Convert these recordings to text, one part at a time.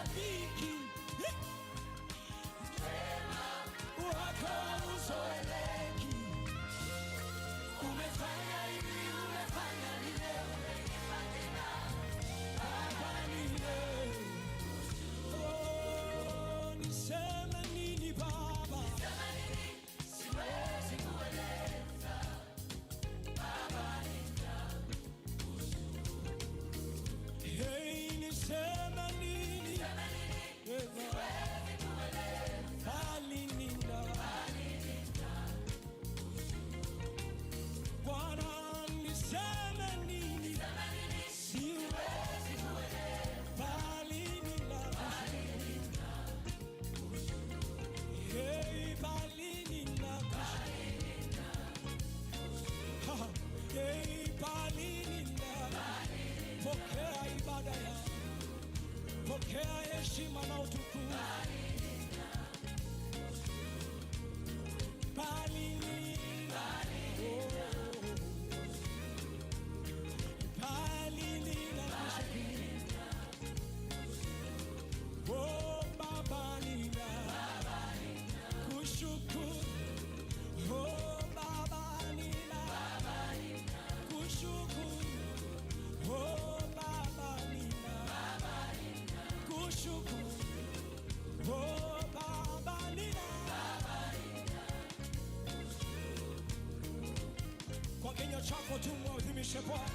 hesabiki, wako uzoeleki. Umefanya hili, umefanya lile, Baba lile. Oh, niseme nini Baba? Siwezi kueleza. Baba nitakushukuru. Hey, niseme nini? Siwezi kueleza. Bali nina Bwana, niseme nini? Siwezi kueleza. bali nina Hey, bali nina Hey, bali nina. Pokea ibada ya, pokea heshima na utukufu. Bali nina, oh, bali nina kushukuru. Oh, Baba nina kushukuru. Oh, Baba nina kushukuru. Oh, Baba nina kushukuru. Oh, Baba nina. Kwa kinywa chako tu mwadhimishe Bwana.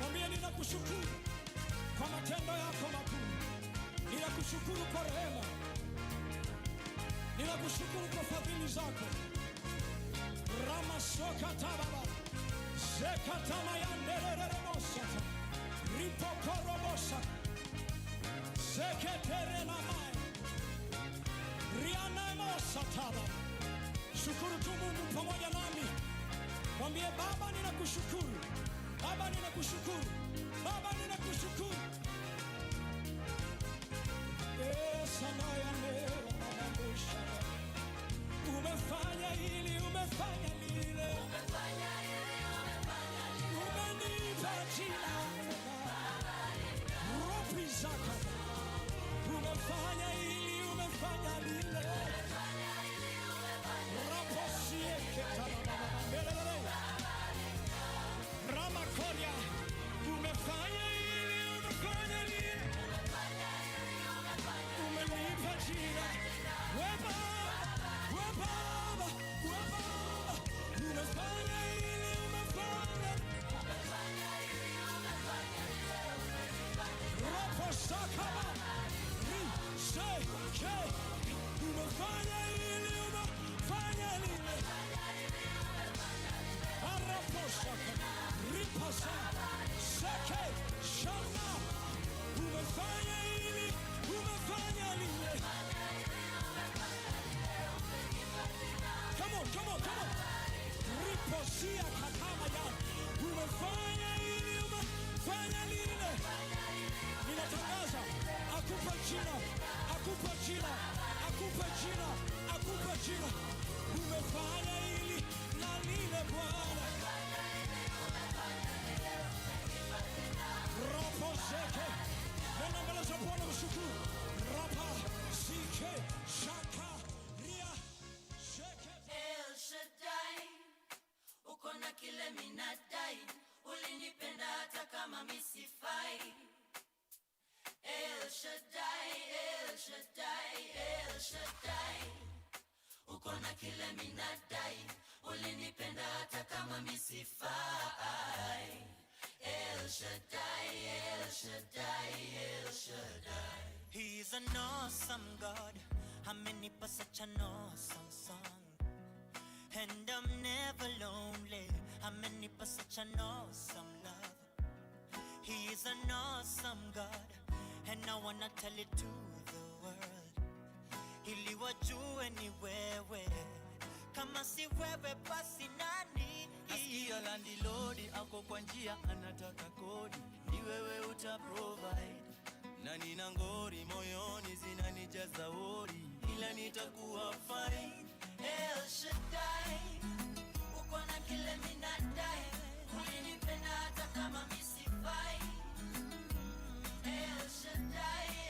Mwambie ninakushukuru kwa matendo yako makuu. Ninakushukuru kwa rehema. Ninakushukuru kwa fadhili zako. Rama soka tababa. Zekatama yandereremosa. Ripokorobosa. Zeketere na mai. Riana mosa taba. Shukuru tu Mungu pamoja nami. Mwambie Baba ninakushukuru. Baba ninakushukuru. Baba ninakushukuru. Sana ya leo maangusha. Umefanya hili, umefanya lile. Umenipa jina. Ropi zaka. Umefanya hili, umefanya lile. Raposie ketana. Rama Korea. Umefanya hili, umefanya lile. Umenipa jina. We Baba. Umefanya hili, umefanya. Rapo sakaba. Seke. Umefanya hili, umefanya lile. Arapo sakaba. Ripasa. Seke. Shana. Umefanya hili, umefanya lile. Come on. Riposia katama ya. Umefanya hili, umefanya lile. Ninatangaza, akupa jina. Umefanya hili na lile Bwana. Rapo seke. Nenda mbele za Bwana mshukuru. Rapa sike shaka ria sheke. El Shaddai, uko na kile minadai. Ulinipenda hata kama misifai. El Shaddai, uko na kile minadai. Ulinipenda hata kama misifai. El Shaddai. He's an awesome God. Amenipa such an awesome song. And I'm never lonely. Amenipa such an awesome love. He is an awesome God. And I wanna tell it to the world. Ili wajue ni wewe. Kama si wewe basi nani? Nasikia landlord ako kwa njia anataka kodi. Ni wewe utaprovide. Na nina ngori moyoni zinanijaza wori. Ila nitakuwa fine. El Shaddai, uko na kile minadai. Ulinipenda hata kama misifai. El Shaddai.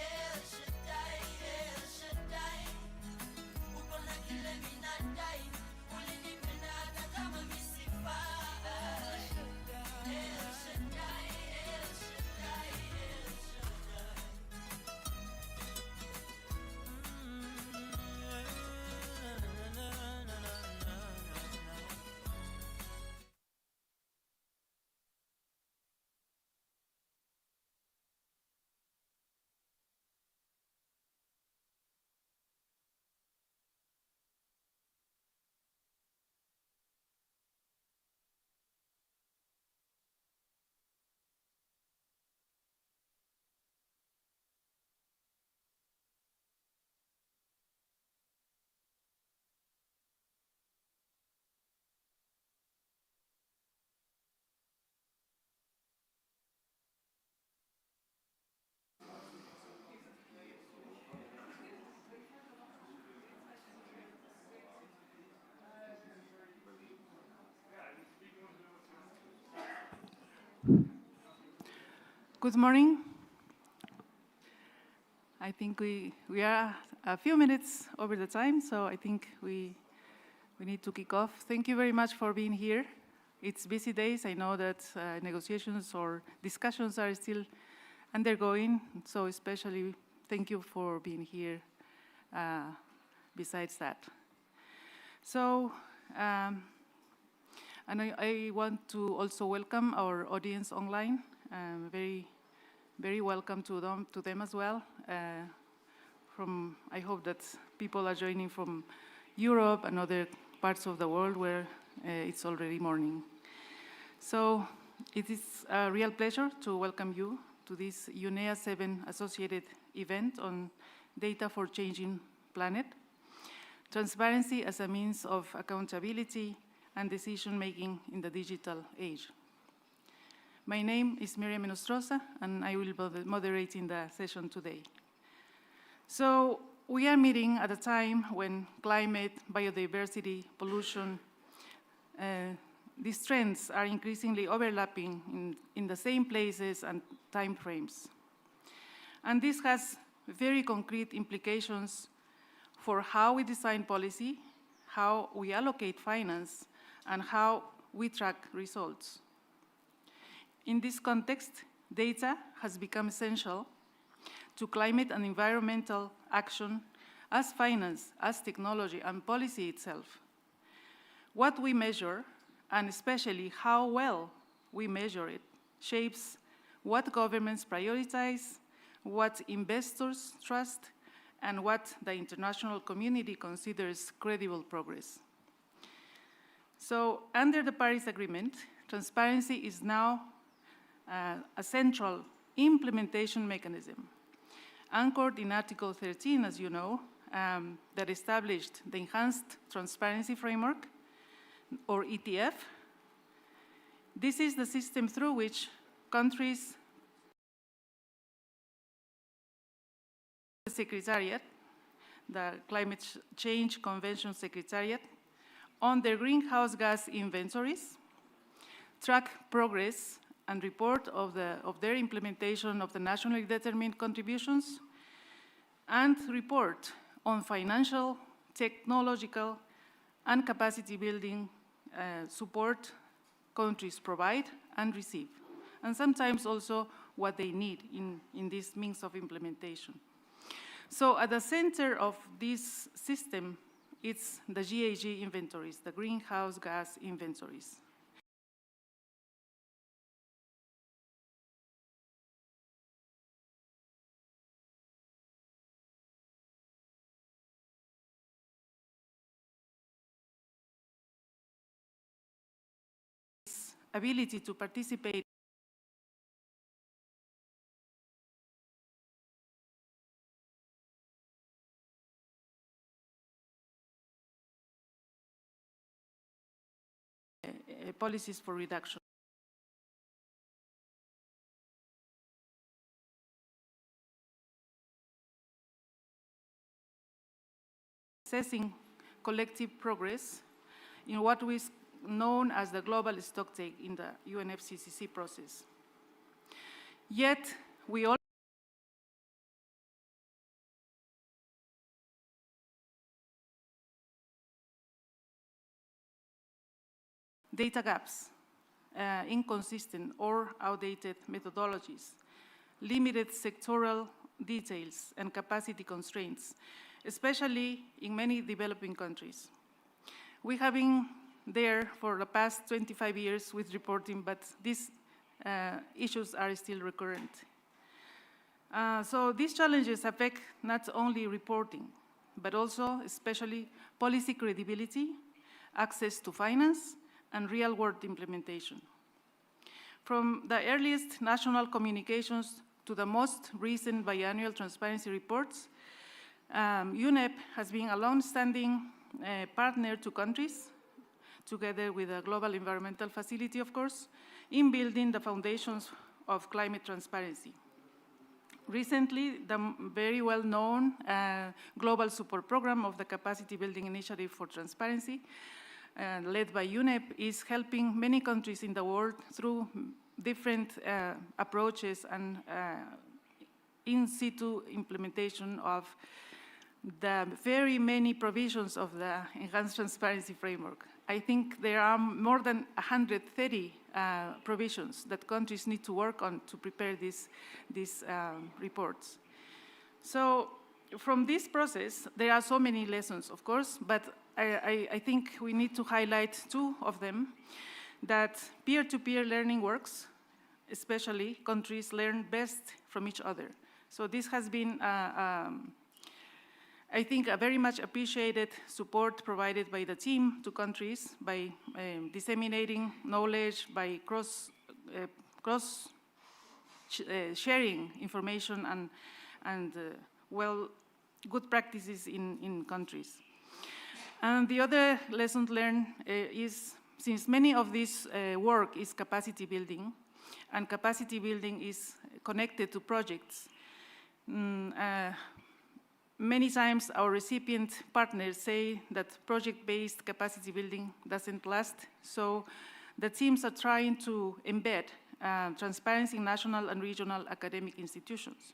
Good morning. I think we are a few minutes over the time, so I think we need to kick off. Thank you very much for being here. It's busy days. I know that negotiations or discussions are still undergoing, so especially thank you for being here besides that. So, and I want to also welcome our audience online. Very welcome to them as well. I hope that people are joining from Europe and other parts of the world where it's already morning. So it is a real pleasure to welcome you to this UNEA 7 associated event on data for changing planet, transparency as a means of accountability and decision-making in the digital age. My name is Miriam Menostroza, and I will be moderating the session today. So we are meeting at a time when climate, biodiversity, pollution, these trends are increasingly overlapping in the same places and time frames. And this has very concrete implications for how we design policy, how we allocate finance, and how we track results. In this context, data has become essential to climate and environmental action as finance, as technology, and policy itself. What we measure, and especially how well we measure it, shapes what governments prioritize, what investors trust, and what the international community considers credible progress. So under the Paris Agreement, transparency is now a central implementation mechanism, anchored in Article 13, as you know, that established the Enhanced Transparency Framework, or ETF. This is the system through which countries, the Secretariat, the Climate Change Convention Secretariat, on their greenhouse gas inventories, track progress and report of their implementation of the nationally determined contributions, and report on financial, technological, and capacity building support countries provide and receive, and sometimes also what they need in this means of implementation. So at the center of this system, it's the GHG inventories, the greenhouse gas inventories. Ability to participate policies for reduction. Assessing collective progress in what is known as the global stocktake in the UNFCCC process. Yet, we all data gaps, inconsistent or outdated methodologies, limited sectoral details, and capacity constraints, especially in many developing countries. We have been there for the past 25 years with reporting, but these issues are still recurrent. So these challenges affect not only reporting, but also especially policy credibility, access to finance, and real-world implementation. From the earliest national communications to the most recent biannual transparency reports, UNEP has been a long-standing partner to countries, together with the Global Environmental Facility, of course, in building the foundations of climate transparency. Recently, the very well-known global support program of the Capacity Building Initiative for Transparency, led by UNEP, is helping many countries in the world through different approaches and in situ implementation of the very many provisions of the Enhanced Transparency Framework. I think there are more than 130 provisions that countries need to work on to prepare these reports. So from this process, there are so many lessons, of course, but I think we need to highlight two of them, that peer-to-peer learning works, especially countries learn best from each other. So this has been, I think, a very much appreciated support provided by the team to countries by disseminating knowledge, by sharing information and good practices in countries. And the other lesson learned is, since many of this work is capacity building, and capacity building is connected to projects, many times our recipient partners say that project-based capacity building doesn't last, so the teams are trying to embed transparency in national and regional academic institutions.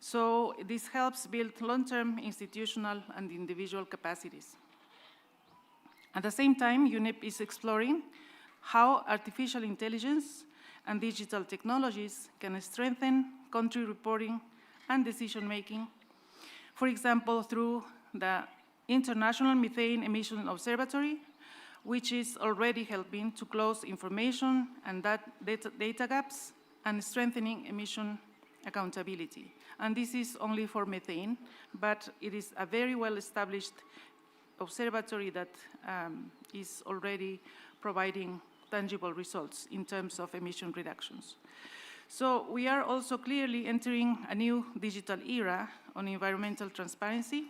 So this helps build long-term institutional and individual capacities. At the same time, UNEP is exploring how artificial intelligence and digital technologies can strengthen country reporting and decision-making, for example, through the International Methane Emission Observatory, which is already helping to close information and data gaps and strengthening emission accountability. And this is only for methane, but it is a very well-established observatory that is already providing tangible results in terms of emission reductions. So we are also clearly entering a new digital era on environmental transparency.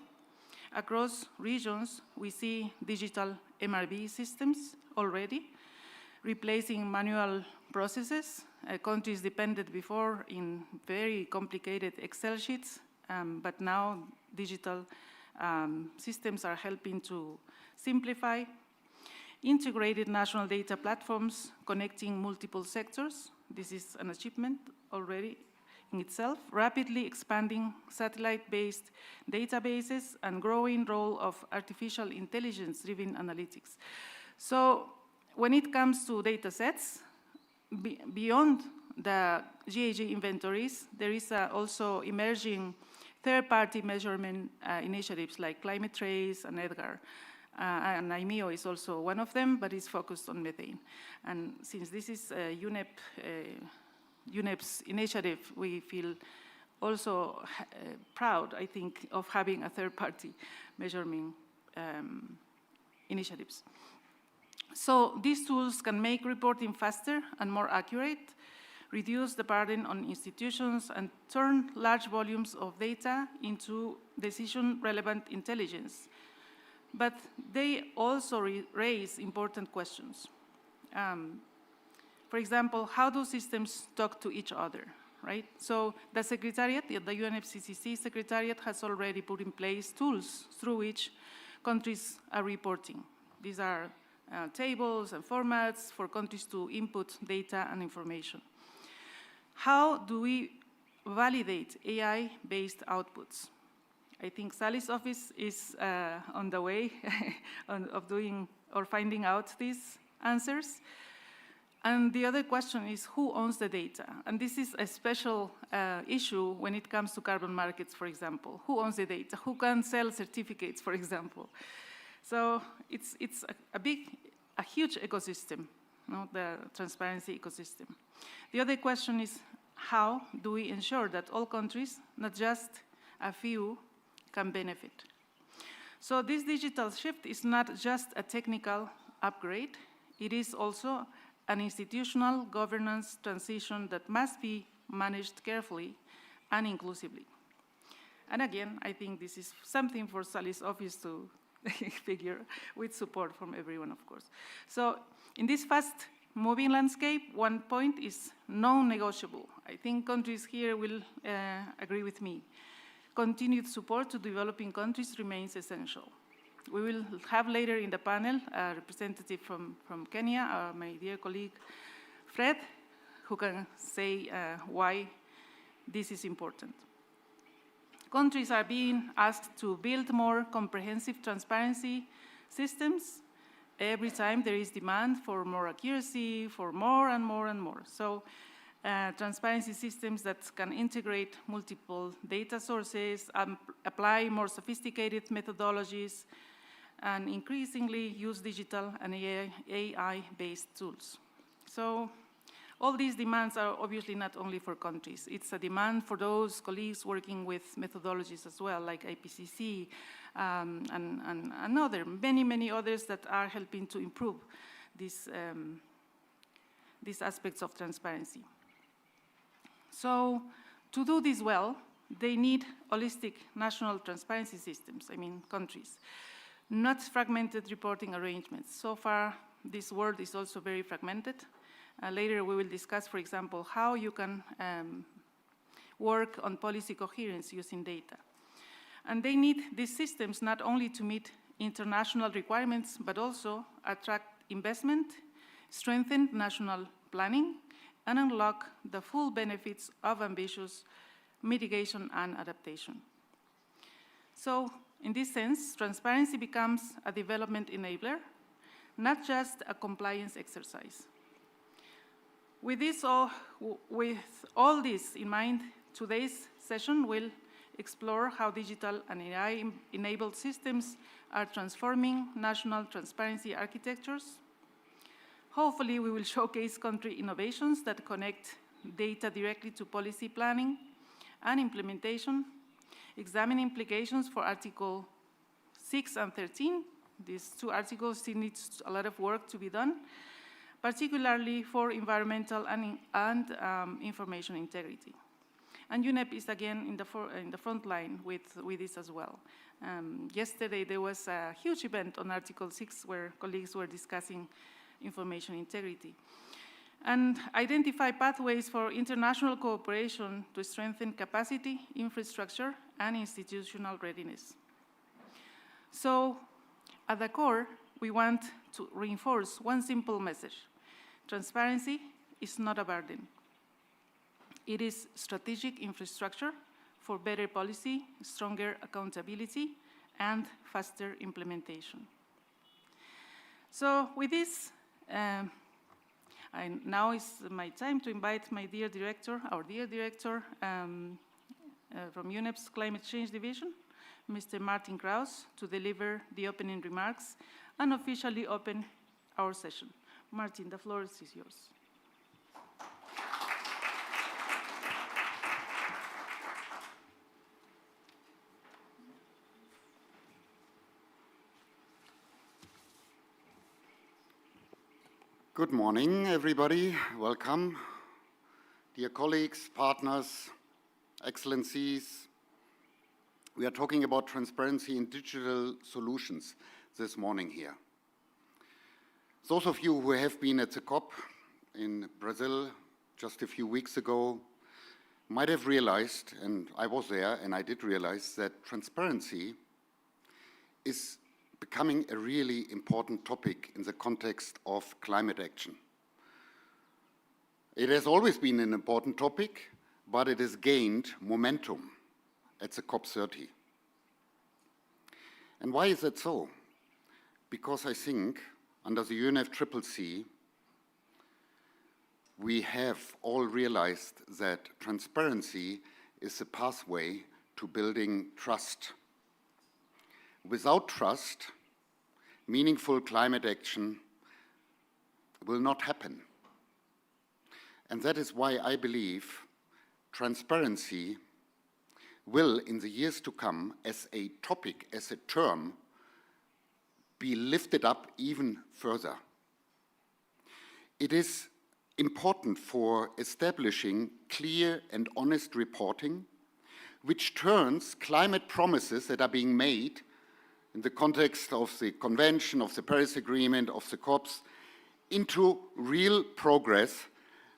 Across regions, we see digital MRV systems already, replacing manual processes. Countries depended before in very complicated Excel sheets, but now digital systems are helping to simplify. Integrated national data platforms connecting multiple sectors. This is an achievement already in itself. Rapidly expanding satellite-based databases and growing role of artificial intelligence-driven analytics. So when it comes to data sets, beyond the GAG inventories, there is also emerging third-party measurement initiatives like Climate Trace and EDGAR. And IMEO is also one of them, but it's focused on methane. And since this is UNEP's initiative, we feel also proud, I think, of having a third-party measurement initiatives. So these tools can make reporting faster and more accurate, reduce the burden on institutions, and turn large volumes of data into decision-relevant intelligence. But they also raise important questions. For example, how do systems talk to each other, right? So the Secretariat, the UNFCCC Secretariat has already put in place tools through which countries are reporting. These are tables and formats for countries to input data and information. How do we validate AI-based outputs? I think Sally's office is on the way of doing or finding out these answers. And the other question is, who owns the data? And this is a special issue when it comes to carbon markets, for example. Who owns the data? Who can sell certificates, for example? So it's a huge ecosystem, the transparency ecosystem. The other question is, how do we ensure that all countries, not just a few, can benefit? So this digital shift is not just a technical upgrade, it is also an institutional governance transition that must be managed carefully and inclusively. And again, I think this is something for Sally's office to figure, with support from everyone, of course. So in this fast-moving landscape, one point is non-negotiable. I think countries here will agree with me. Continued support to developing countries remains essential. We will have later in the panel a representative from Kenya, my dear colleague Fred, who can say why this is important. Countries are being asked to build more comprehensive transparency systems. Every time there is demand for more accuracy, for more and more and more. So transparency systems that can integrate multiple data sources, apply more sophisticated methodologies, and increasingly use digital and AI-based tools. So all these demands are obviously not only for countries. It's a demand for those colleagues working with methodologies as well, like IPCC and many others that are helping to improve these aspects of transparency. So to do this well, they need holistic national transparency systems, countries, not fragmented reporting arrangements. So far, this world is also very fragmented. Later, we will discuss, for example, how you can work on policy coherence using data. And they need these systems not only to meet international requirements, but also attract investment, strengthen national planning, and unlock the full benefits of ambitious mitigation and adaptation. So, in this sense, transparency becomes a development enabler, not just a compliance exercise. With all this in mind, today's session will explore how digital and AI-enabled systems are transforming national transparency architectures. Hopefully, we will showcase country innovations that connect data directly to policy planning and implementation, examine implications for Article 6 and 13. These two articles still need a lot of work to be done, particularly for environmental and information integrity. And UNEP is again in the front line with this as well. Yesterday there was a huge event on Article 6 where colleagues were discussing information integrity and identify pathways for international cooperation to strengthen capacity, infrastructure, and institutional readiness. So at the core, we want to reinforce one simple message. Transparency is not a burden. It is strategic infrastructure for better policy, stronger accountability, and faster implementation. So with this, now is my time to invite my dear director, our dear director from UNEP's Climate Change Division, Mr. Martin Kraus, to deliver the opening remarks and officially open our session. Martin, the floor is yours. Good morning, everybody. Welcome. Dear colleagues, partners, excellencies, we are talking about transparency in digital solutions this morning here. Those of you who have been at the COP in Brazil just a few weeks ago might have realized, and I was there and I did realize, that transparency is becoming a really important topic in the context of climate action. It has always been an important topic, but it has gained momentum at the COP30. And why is that so? Because I think under the UNFCCC, we have all realized that transparency is a pathway to building trust. Without trust, meaningful climate action will not happen. And that is why I believe transparency will, in the years to come, as a topic, as a term, be lifted up even further. It is important for establishing clear and honest reporting, which turns climate promises that are being made in the context of the Convention, of the Paris Agreement, of the COPs, into real progress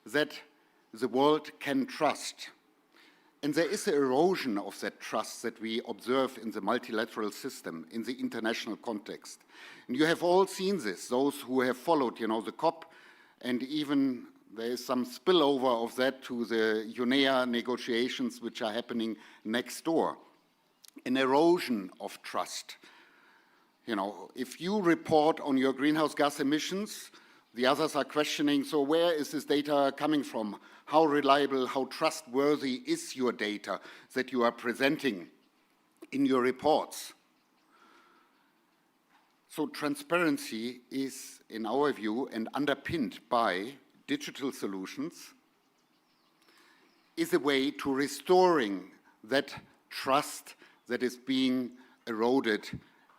that the world can trust. And there is an erosion of that trust that we observe in the multilateral system, in the international context. And you have all seen this, those who have followed, the COP and even there is some spillover of that to the UNEP negotiations which are happening next door. An erosion of trust. You know, if you report on your greenhouse gas emissions, the others are questioning, so where is this data coming from? How reliable, how trustworthy is your data that you are presenting in your reports? So transparency is, in our view, and underpinned by digital solutions, is a way to restoring that trust that is being eroded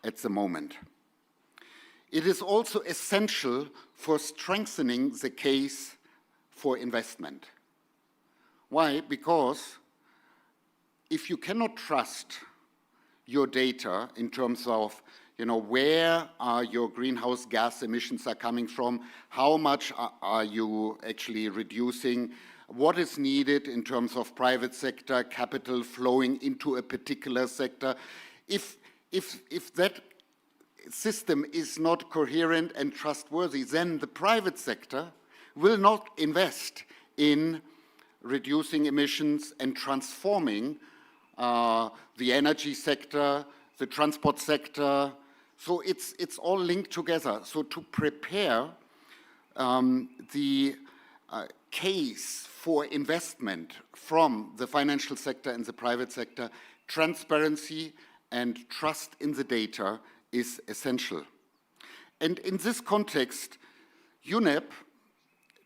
at the moment. It is also essential for strengthening the case for investment. Why? Because if you cannot trust your data in terms of, you know, where are your greenhouse gas emissions are coming from, how much are you actually reducing, what is needed in terms of private sector capital flowing into a particular sector. If that system is not coherent and trustworthy, then the private sector will not invest in reducing emissions and transforming the energy sector, the transport sector. So it's all linked together. So to prepare the case for investment from the financial sector and the private sector, transparency and trust in the data is essential. And in this context, UNEP,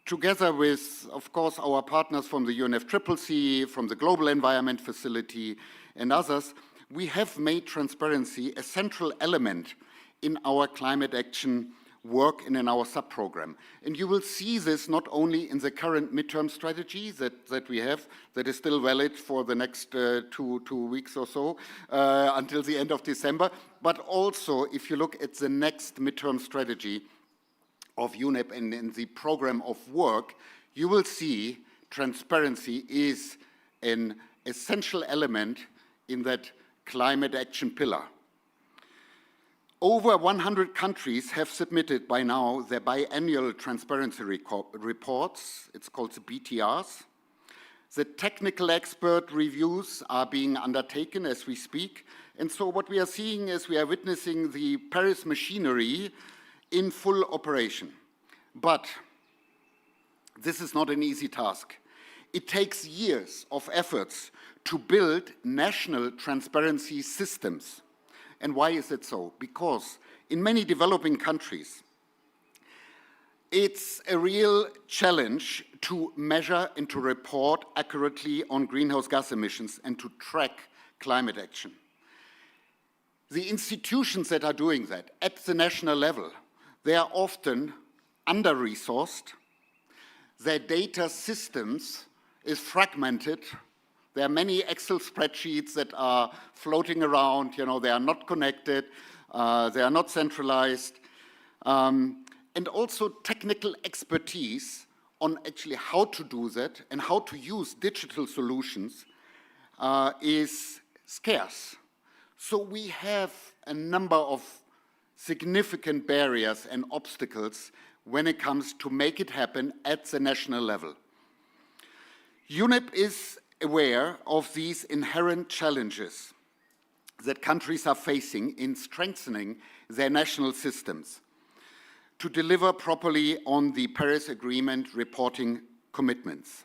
together with, of course, our partners from the UNFCCC, from the Global Environment Facility and others, we have made transparency a central element in our climate action work and in our sub-program. And you will see this not only in the current midterm strategy that we have, that is still valid for the next two weeks or so, until the end of December, but also if you look at the next midterm strategy of UNEP and in the program of work, you will see transparency is an essential element in that climate action pillar. Over 100 countries have submitted by now their biannual transparency reports. It's called the BTRs. The technical expert reviews are being undertaken as we speak. And so what we are seeing is we are witnessing the Paris machinery in full operation. But this is not an easy task. It takes years of efforts to build national transparency systems. And why is it so? Because in many developing countries, it's a real challenge to measure and to report accurately on greenhouse gas emissions and to track climate action. The institutions that are doing that at the national level, they are often under-resourced. Their data systems is fragmented. There are many Excel spreadsheets that are floating around, you know, they are not connected, they are not centralized. And also technical expertise on actually how to do that and how to use digital solutions is scarce. So we have a number of significant barriers and obstacles when it comes to make it happen at the national level. UNEP is aware of these inherent challenges that countries are facing in strengthening their national systems to deliver properly on the Paris Agreement reporting commitments.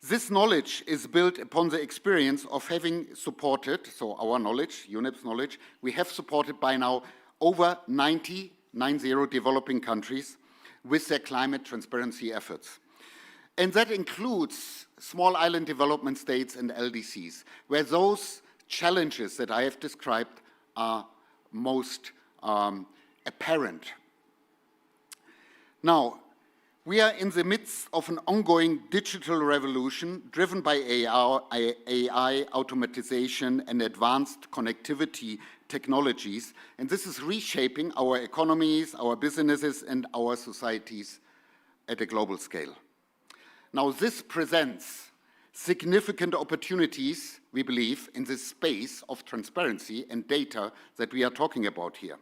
This knowledge is built upon the experience of having supported, so our knowledge, UNEP's knowledge, we have supported by now over 90 developing countries with their climate transparency efforts. And that includes small island development states and LDCs, where those challenges that I have described are most apparent. Now, we are in the midst of an ongoing digital revolution driven by AI, automatization, and advanced connectivity technologies, and this is reshaping our economies, our businesses, and our societies at a global scale. Now, this presents significant opportunities, we believe, in this space of transparency and data that we are talking about here.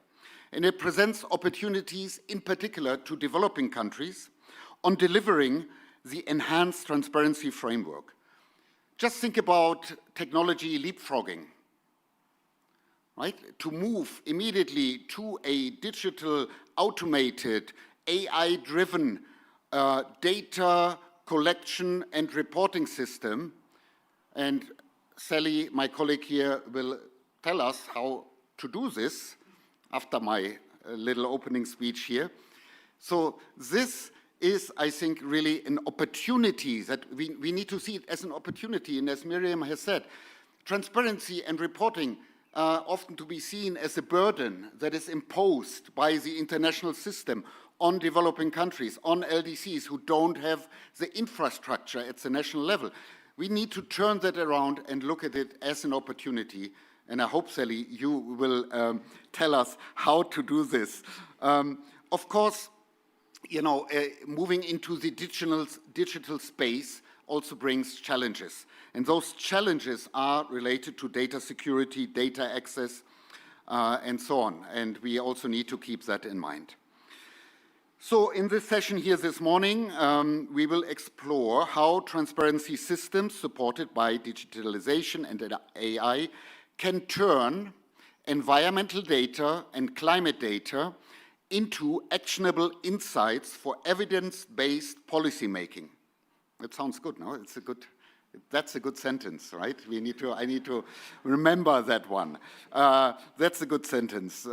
And it presents opportunities in particular to developing countries on delivering the enhanced transparency framework. Just think about technology leapfrogging, right? To move immediately to a digital, automated, AI-driven data collection and reporting system. And Sally, my colleague here, will tell us how to do this after my little opening speech here. So this is, I think, really an opportunity that we need to see it as an opportunity. And as Miriam has said, transparency and reporting are often to be seen as a burden that is imposed by the international system on developing countries, on LDCs who don't have the infrastructure at the national level. We need to turn that around and look at it as an opportunity. And I hope, Sally, you will tell us how to do this. Of course, you know, moving into the digital space also brings challenges. And those challenges are related to data security, data access, and so on. And we also need to keep that in mind. So in this session here this morning, we will explore how transparency systems supported by digitalization and AI can turn environmental data and climate data into actionable insights for evidence-based policymaking. That sounds good, no? That's a good sentence, right? I need to remember that one. That's a good sentence.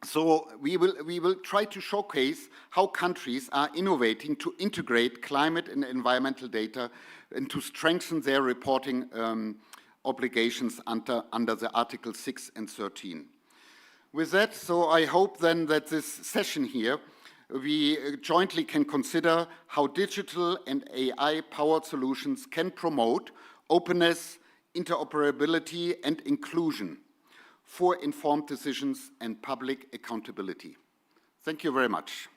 So we will try to showcase how countries are innovating to integrate climate and environmental data and to strengthen their reporting obligations under the Article 6 and 13. With that, so I hope then that this session here, we jointly can consider how digital and AI-powered solutions can promote openness, interoperability, and inclusion for informed decisions and public accountability. Thank you very much.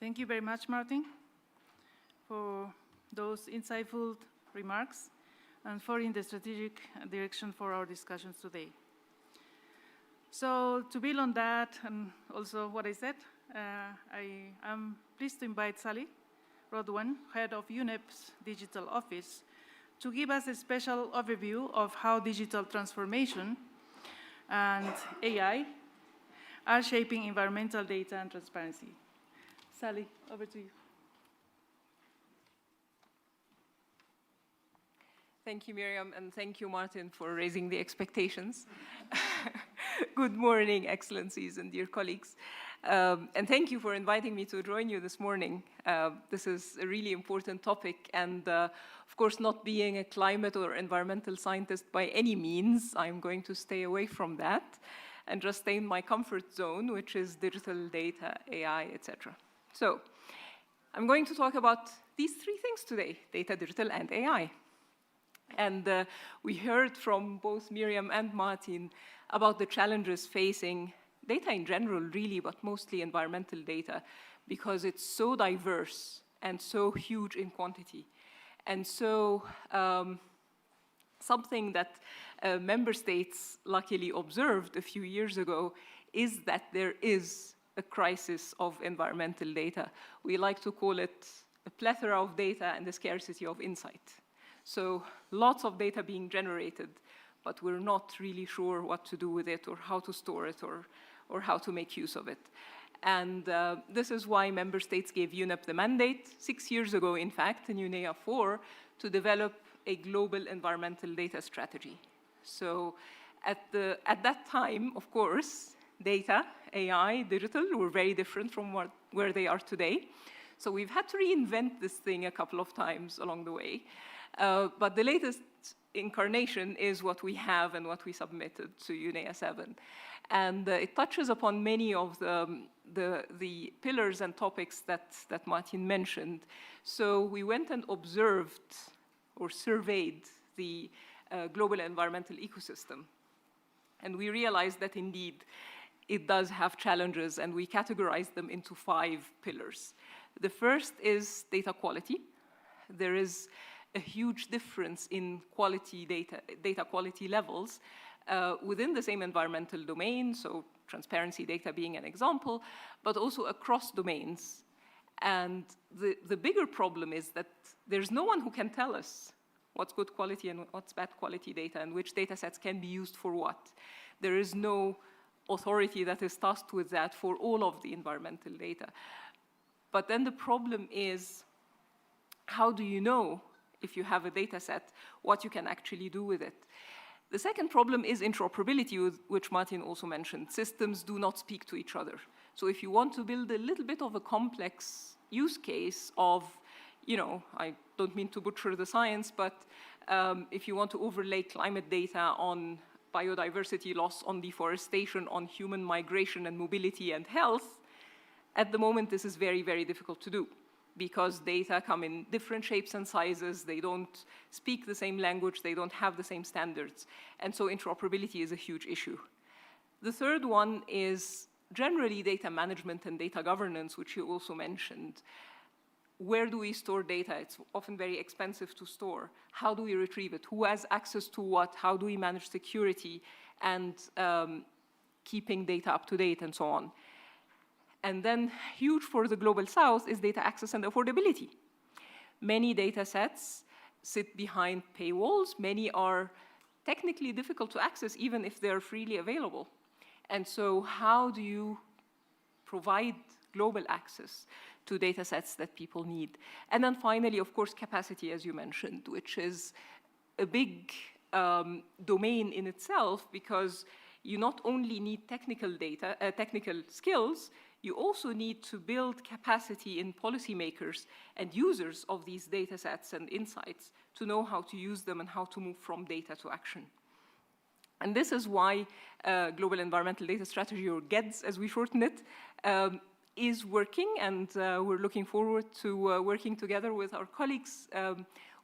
Thank you very much, Martin, for those insightful remarks and for the strategic direction for our discussions today. So to build on that and also what I said, I am pleased to invite Sally Rodwan, head of UNEP's digital office, to give us a special overview of how digital transformation and AI are shaping environmental data and transparency. Sally, over to you. Thank you, Miriam, and thank you, Martin, for raising the expectations. Good morning, Excellencies and dear colleagues. And thank you for inviting me to join you this morning. This is a really important topic, and of course, not being a climate or environmental scientist by any means, I'm going to stay away from that and just stay in my comfort zone, which is digital data, AI, etc. So I'm going to talk about these three things today: data, digital, and AI. And we heard from both Miriam and Martin about the challenges facing data in general, really, but mostly environmental data, because it's so diverse and so huge in quantity. And so something that member states luckily observed a few years ago is that there is a crisis of environmental data. We like to call it a plethora of data and a scarcity of insight. So lots of data being generated, but we're not really sure what to do with it or how to store it or how to make use of it. And this is why member states gave UNEP the mandate 6 years ago, in fact, in UNEA 4, to develop a global environmental data strategy. So at that time, of course, data, AI, digital were very different from where they are today. So we've had to reinvent this thing a couple of times along the way. But the latest incarnation is what we have and what we submitted to UNEA 7. And it touches upon many of the pillars and topics that Martin mentioned. So we went and observed or surveyed the global environmental ecosystem. And we realized that indeed it does have challenges, and we categorized them into 5 pillars. The first is data quality. There is a huge difference in data quality levels within the same environmental domain, so transparency data being an example, but also across domains. And the bigger problem is that there's no one who can tell us what's good quality and what's bad quality data and which data sets can be used for what. There is no authority that is tasked with that for all of the environmental data. But then the problem is, how do you know, if you have a data set, what you can actually do with it? The second problem is interoperability, which Martin also mentioned. Systems do not speak to each other. So if you want to build a little bit of a complex use case of, you know, I don't mean to butcher the science, but if you want to overlay climate data on biodiversity loss, on deforestation, on human migration and mobility and health, at the moment this is very, very difficult to do, because data come in different shapes and sizes, they don't speak the same language, they don't have the same standards, and so interoperability is a huge issue. The third one is generally data management and data governance, which you also mentioned. Where do we store data? It's often very expensive to store. How do we retrieve it? Who has access to what? How do we manage security and keeping data up to date and so on? And then huge for the Global South is data access and affordability. Many data sets sit behind paywalls. Many are technically difficult to access even if they're freely available. And so how do you provide global access to data sets that people need? And then finally, of course, capacity, as you mentioned, which is a big domain in itself, because you not only need technical skills, you also need to build capacity in policymakers and users of these data sets and insights to know how to use them and how to move from data to action. And this is why Global Environmental Data Strategy, or GEDS as we shorten it, is working, and we're looking forward to working together with our colleagues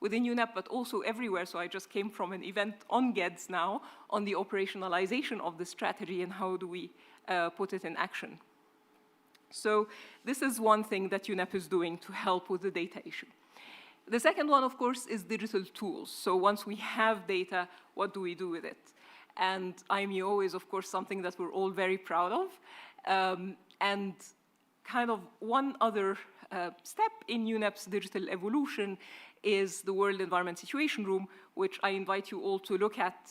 within UNEP, but also everywhere. So I just came from an event on GEDS now, on the operationalization of the strategy and how do we put it in action. So this is one thing that UNEP is doing to help with the data issue. The second one, of course, is digital tools. So once we have data, what do we do with it? And IMEO is, of course, something that we're all very proud of. And kind of one other step in UNEP's digital evolution is the World Environment Situation Room, which I invite you all to look at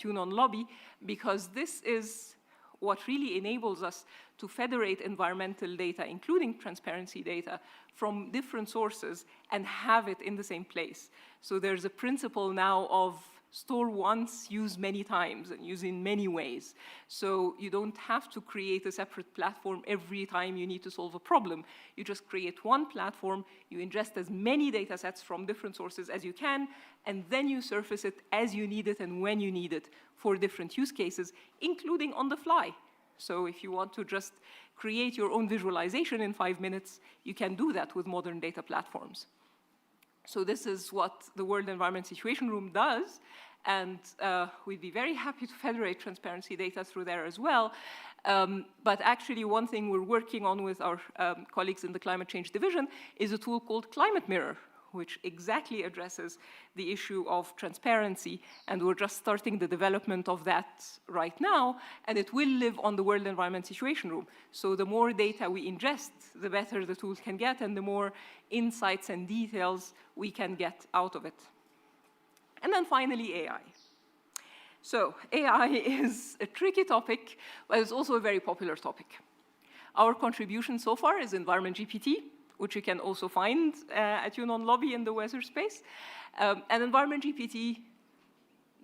UNON Lobby, because this is what really enables us to federate environmental data, including transparency data, from different sources and have it in the same place. So there's a principle now of store once, use many times, and use in many ways. So you don't have to create a separate platform every time you need to solve a problem. You just create one platform, you ingest as many data sets from different sources as you can, and then you surface it as you need it and when you need it for different use cases, including on the fly. So if you want to just create your own visualization in 5 minutes, you can do that with modern data platforms. So this is what the World Environment Situation Room does, and we'd be very happy to federate transparency data through there as well. But actually, one thing we're working on with our colleagues in the Climate Change Division is a tool called Climate Mirror, which exactly addresses the issue of transparency, and we're just starting the development of that right now, and it will live on the World Environment Situation Room. So the more data we ingest, the better the tool can get, and the more insights and details we can get out of it. And then finally, AI. So AI is a tricky topic, but it's also a very popular topic. Our contribution so far is Environment GPT, which you can also find at UNON Lobby in the weather space. And Environment GPT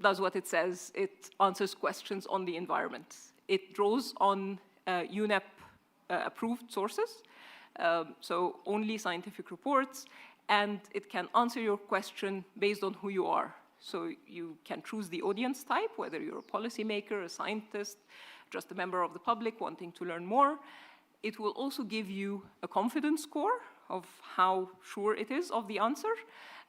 does what it says. It answers questions on the environment. It draws on UNEP approved sources, so only scientific reports, and it can answer your question based on who you are. So you can choose the audience type, whether you're a policymaker, a scientist, just a member of the public wanting to learn more. It will also give you a confidence score of how sure it is of the answer.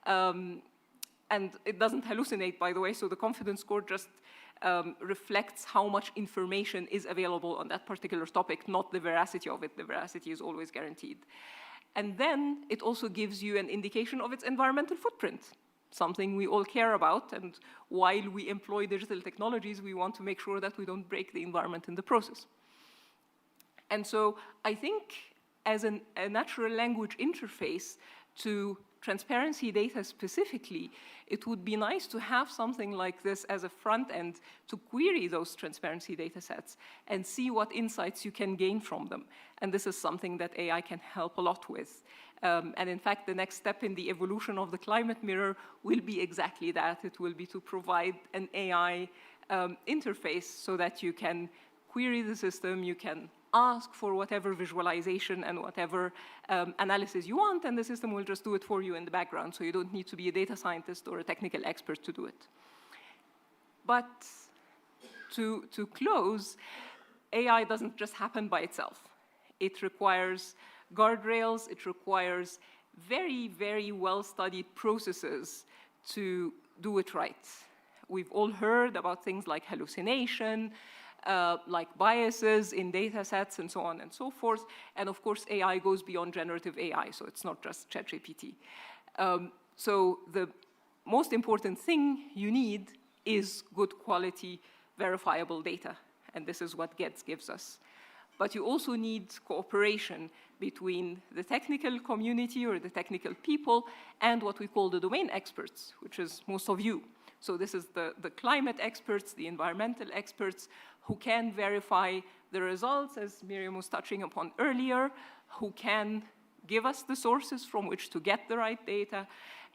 And it doesn't hallucinate, by the way, so the confidence score just reflects how much information is available on that particular topic, not the veracity of it. The veracity is always guaranteed. And then it also gives you an indication of its environmental footprint, something we all care about. And while we employ digital technologies, we want to make sure that we don't break the environment in the process. And so I think as a natural language interface to transparency data specifically, it would be nice to have something like this as a front end to query those transparency data sets and see what insights you can gain from them. And this is something that AI can help a lot with. And in fact, the next step in the evolution of the climate mirror will be exactly that. It will be to provide an AI interface so that you can query the system, you can ask for whatever visualization and whatever analysis you want, and the system will just do it for you in the background, so you don't need to be a data scientist or a technical expert to do it. But to close, AI doesn't just happen by itself. It requires guardrails, it requires very, very well-studied processes to do it right. We've all heard about things like hallucination, like biases in data sets and so on and so forth. And of course, AI goes beyond generative AI, so it's not just ChatGPT. So the most important thing you need is good quality, verifiable data. And this is what GEDS gives us. But you also need cooperation between the technical community or the technical people and what we call the domain experts, which is most of you. So this is the climate experts, the environmental experts, who can verify the results, as Miriam was touching upon earlier, who can give us the sources from which to get the right data,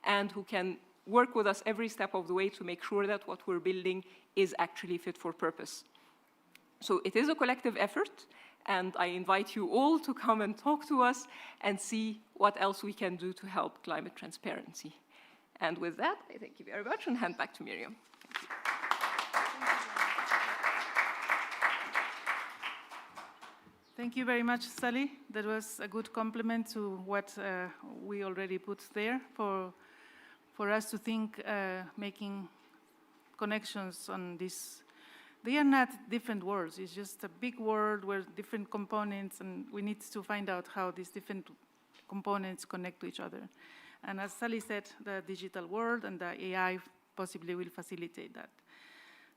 and who can work with us every step of the way to make sure that what we're building is actually fit for purpose. So it is a collective effort, and I invite you all to come and talk to us and see what else we can do to help climate transparency. And with that, I thank you very much and hand back to Miriam. Thank you very much, Sally. That was a good complement to what we already put there for us to think, making connections on this. They are not different worlds. It's just a big world where different components, and we need to find out how these different components connect to each other. And as Sally said, the digital world and the AI possibly will facilitate that.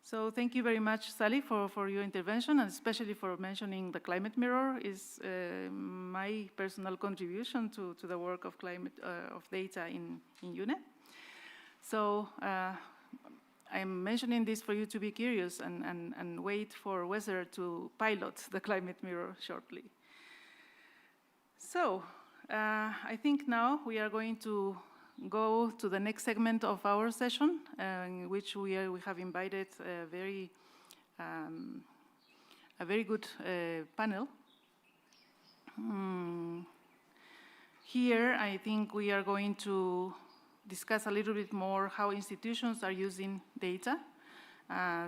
So thank you very much, Sally, for your intervention, and especially for mentioning the climate mirror is my personal contribution to the work of climate of data in UNEP. So I'm mentioning this for you to be curious and wait for Weather to pilot the climate mirror shortly. So I think now we are going to go to the next segment of our session, in which we have invited a very good panel. Here, I think we are going to discuss a little bit more how institutions are using data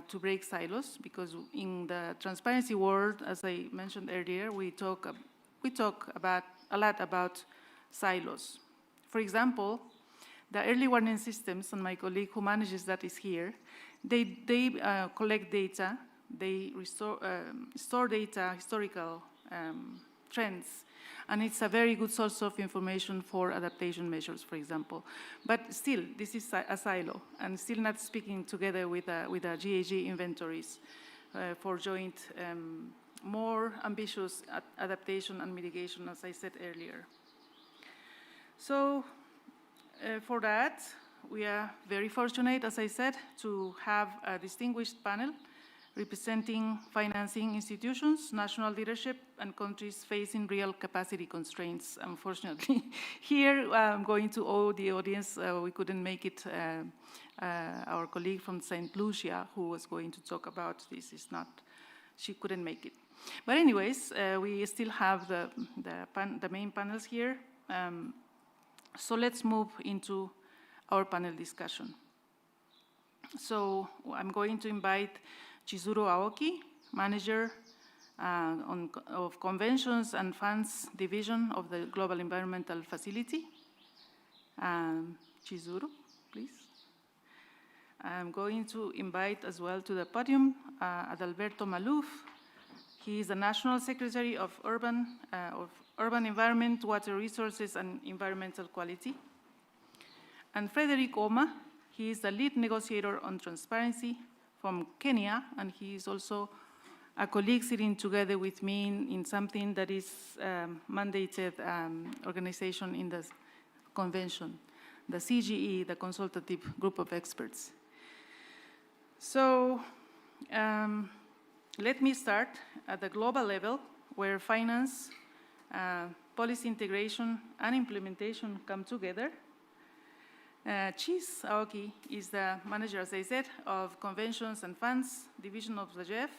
to break silos, because in the transparency world, as I mentioned earlier, we talk a lot about silos. For example, the early warning systems, and my colleague who manages that is here, they collect data, they store data, historical trends, and it's a very good source of information for adaptation measures, for example. But still, this is a silo, and still not speaking together with the GAG inventories for joint, more ambitious adaptation and mitigation, as I said earlier. So for that, we are very fortunate, as I said, to have a distinguished panel representing financing institutions, national leadership, and countries facing real capacity constraints, unfortunately. Here, I'm going to owe the audience, we couldn't make it, our colleague from St. Lucia, who was going to talk about this, she couldn't make it. But anyways, we still have the main panels here. So let's move into our panel discussion. So I'm going to invite Chizuru Aoki, Manager of Conventions and Funds Division of the Global Environmental Facility. Chizuru, please. I'm going to invite as well to the podium Adalberto Maluf. He is the National Secretary of Urban urban environment, water resources, and environmental quality. And Frederick Oma, he is the lead negotiator on transparency from Kenya, and he is also a colleague sitting together with me in something that is mandated organization in the convention, the CGE, the Consultative Group of Experts. So let me start at the global level, where finance, policy integration, and implementation come together. Chis Aoki is the manager, as I said, of Conventions and Funds, Division of the GEF.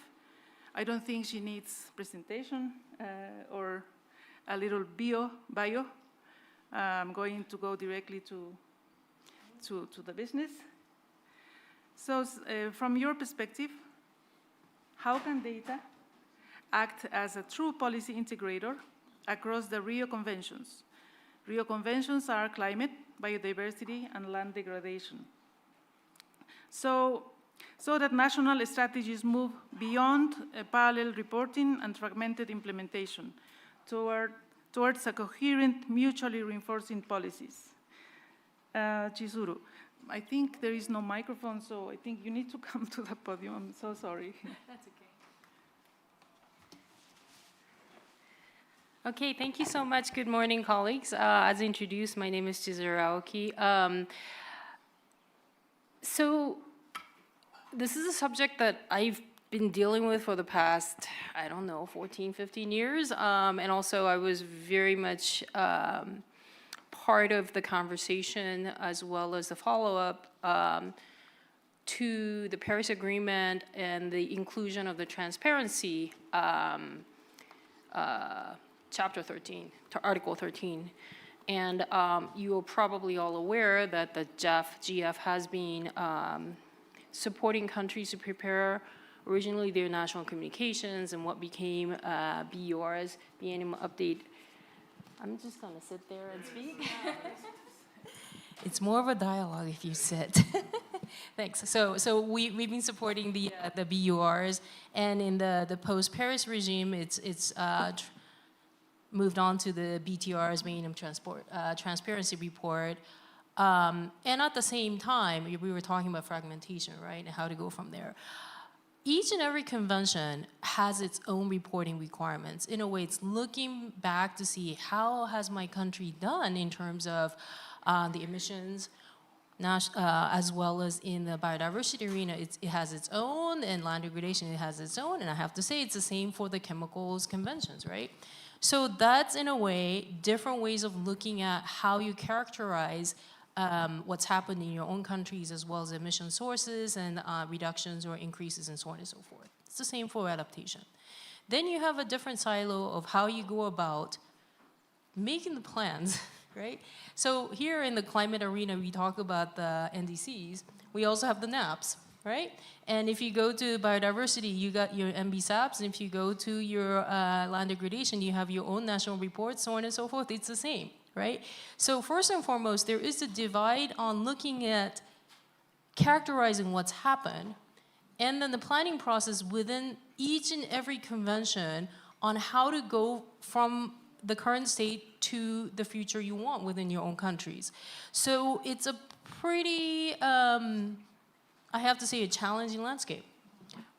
I don't think she needs presentation or a little bio. I'm going to go directly to the business. So from your perspective, how can data act as a true policy integrator across the Rio Conventions? Rio Conventions are climate, biodiversity, and land degradation. So that national strategies move beyond parallel reporting and fragmented implementation towards a coherent, mutually reinforcing policies. Chizuru, I think there is no microphone, so I think you need to come to the podium. I'm so sorry. That's okay. Okay, thank you so much. Good morning, colleagues. As introduced, my name is Chizuru Aoki. So this is a subject that I've been dealing with for the past, 14, 15 years. And also I was very much part of the conversation as well as the follow-up to the Paris Agreement and the inclusion of the transparency Chapter 13, to Article 13. And you are probably all aware that the GF has been supporting countries to prepare originally their national communications and what became BURs, Biennial Update. I'm just gonna sit there and speak. It's more of a dialogue if you sit. Thanks. So we've been supporting the BURs, and in the post-Paris regime, it's moved on to the BTR's Minimum Transparency Report. And at the same time, we were talking about fragmentation, right, and how to go from there. Each and every convention has its own reporting requirements. In a way, it's looking back to see how has my country done in terms of the emissions, as well as in the biodiversity arena, it has its own, and land degradation, it has its own, and I have to say it's the same for the chemicals conventions, right? So that's, in a way, different ways of looking at how you characterize what's happened in your own countries, as well as emission sources and reductions or increases and so on and so forth. It's the same for adaptation. Then you have a different silo of how you go about making the plans, right? So here in the climate arena, we talk about the NDCs. We also have the NAPs, right? And if you go to biodiversity, you got your MBSAPs, and if you go to your land degradation, you have your own national reports, so on and so forth. It's the same, right? So first and foremost, there is a divide on looking at characterizing what's happened, and then the planning process within each and every convention on how to go from the current state to the future you want within your own countries. So it's a pretty, I have to say, a challenging landscape,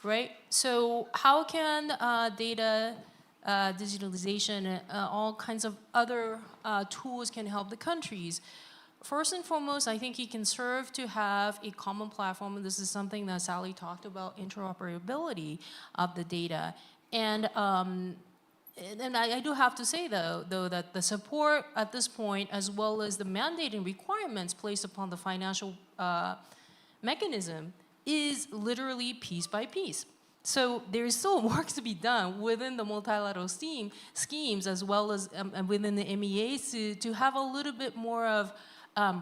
right? So how can data, digitalization, all kinds of other tools can help the countries? First and foremost, I think it can serve to have a common platform, and this is something that Sally talked about, interoperability of the data. And I do have to say, though, that the support at this point, as well as the mandating requirements placed upon the financial mechanism, is literally piece by piece. So there is still work to be done within the multilateral schemes, as well as within the MEAs, to have a little bit more of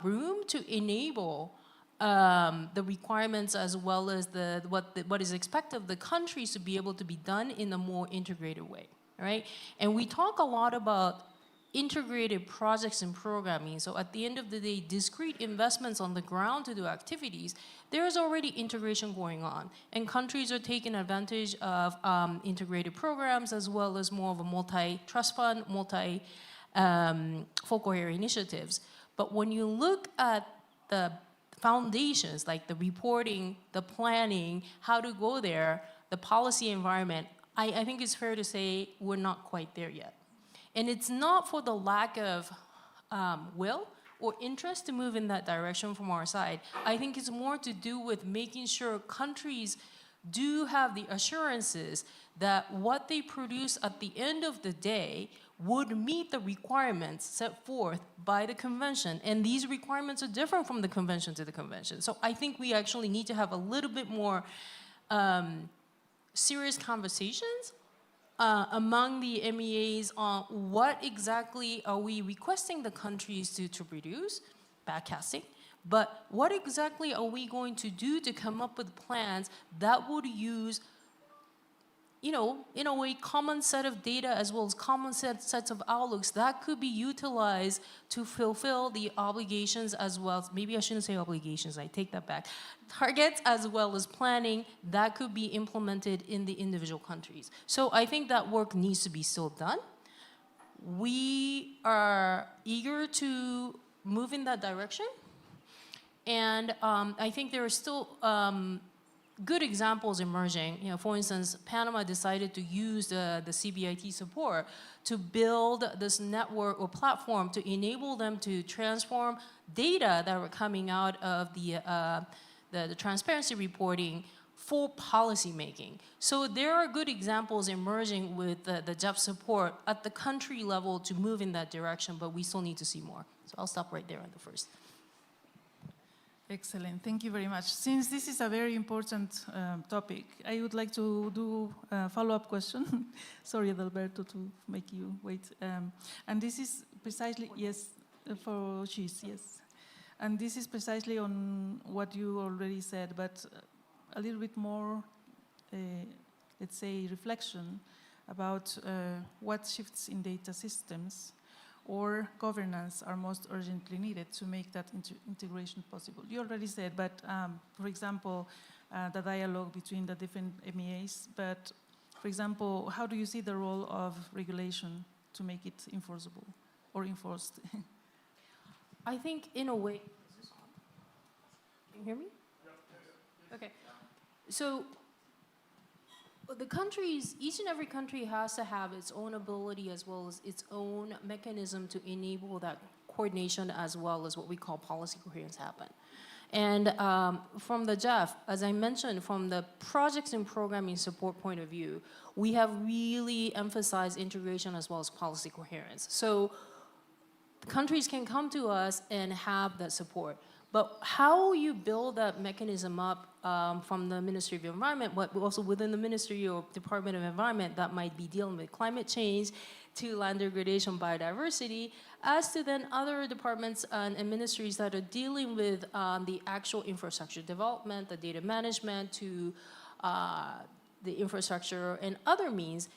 room to enable the requirements, as well as what is expected of the countries to be able to be done in a more integrated way, right? And we talk a lot about integrated projects and programming. So at the end of the day, discrete investments on the ground to do activities, there's already integration going on. And countries are taking advantage of integrated programs as well as more of a multi-trust fund, focal area initiatives. But when you look at the foundations, like the reporting, the planning, how to go there, the policy environment, I think it's fair to say we're not quite there yet. And it's not for the lack of will or interest to move in that direction from our side. I think it's more to do with making sure countries do have the assurances that what they produce at the end of the day would meet the requirements set forth by the convention. And these requirements are different from the convention to the convention. So I think we actually need to have a little bit more serious conversations among the MEAs on what exactly are we requesting the countries to produce, backcasting, but what exactly are we going to do to come up with plans that would use, you know, in a way, common set of data as well as common sets of outlooks that could be utilized to fulfill the obligations as well as, maybe I shouldn't say obligations, I take that back, targets as well as planning that could be implemented in the individual countries. So I think that work needs to be still done. We are eager to move in that direction. And I think there are still good examples emerging. You know, for instance, Panama decided to use the CBIT support to build this network or platform to enable them to transform data that were coming out of the transparency reporting for policy making. So there are good examples emerging with the JEF support at the country level to move in that direction, but we still need to see more. So I'll stop right there on the first. Excellent, thank you very much. Since this is a very important topic, I would like to do a follow-up question. Sorry, Adalberto, to make you wait. And this is precisely, yes, for cheese, yes. And this is precisely on what you already said, but a little bit more, let's say, reflection about what shifts in data systems or governance are most urgently needed to make that integration possible. You already said, but for example, the dialogue between the different MEAs, but for example, how do you see the role of regulation to make it enforceable or enforced? I think in a way, is this on? Can you hear me? Okay, so the countries, each and every country has to have its own ability as well as its own mechanism to enable that coordination as well as what we call policy coherence happen. And from the JEF, as I mentioned, from the projects and programming support point of view, we have really emphasized integration as well as policy coherence. So countries can come to us and have that support. But how you build that mechanism up from the Ministry of Environment, but also within the Ministry or Department of Environment that might be dealing with climate change, to land degradation, biodiversity, as to then other departments and ministries that are dealing with the actual infrastructure development, the data management, to the infrastructure and other means,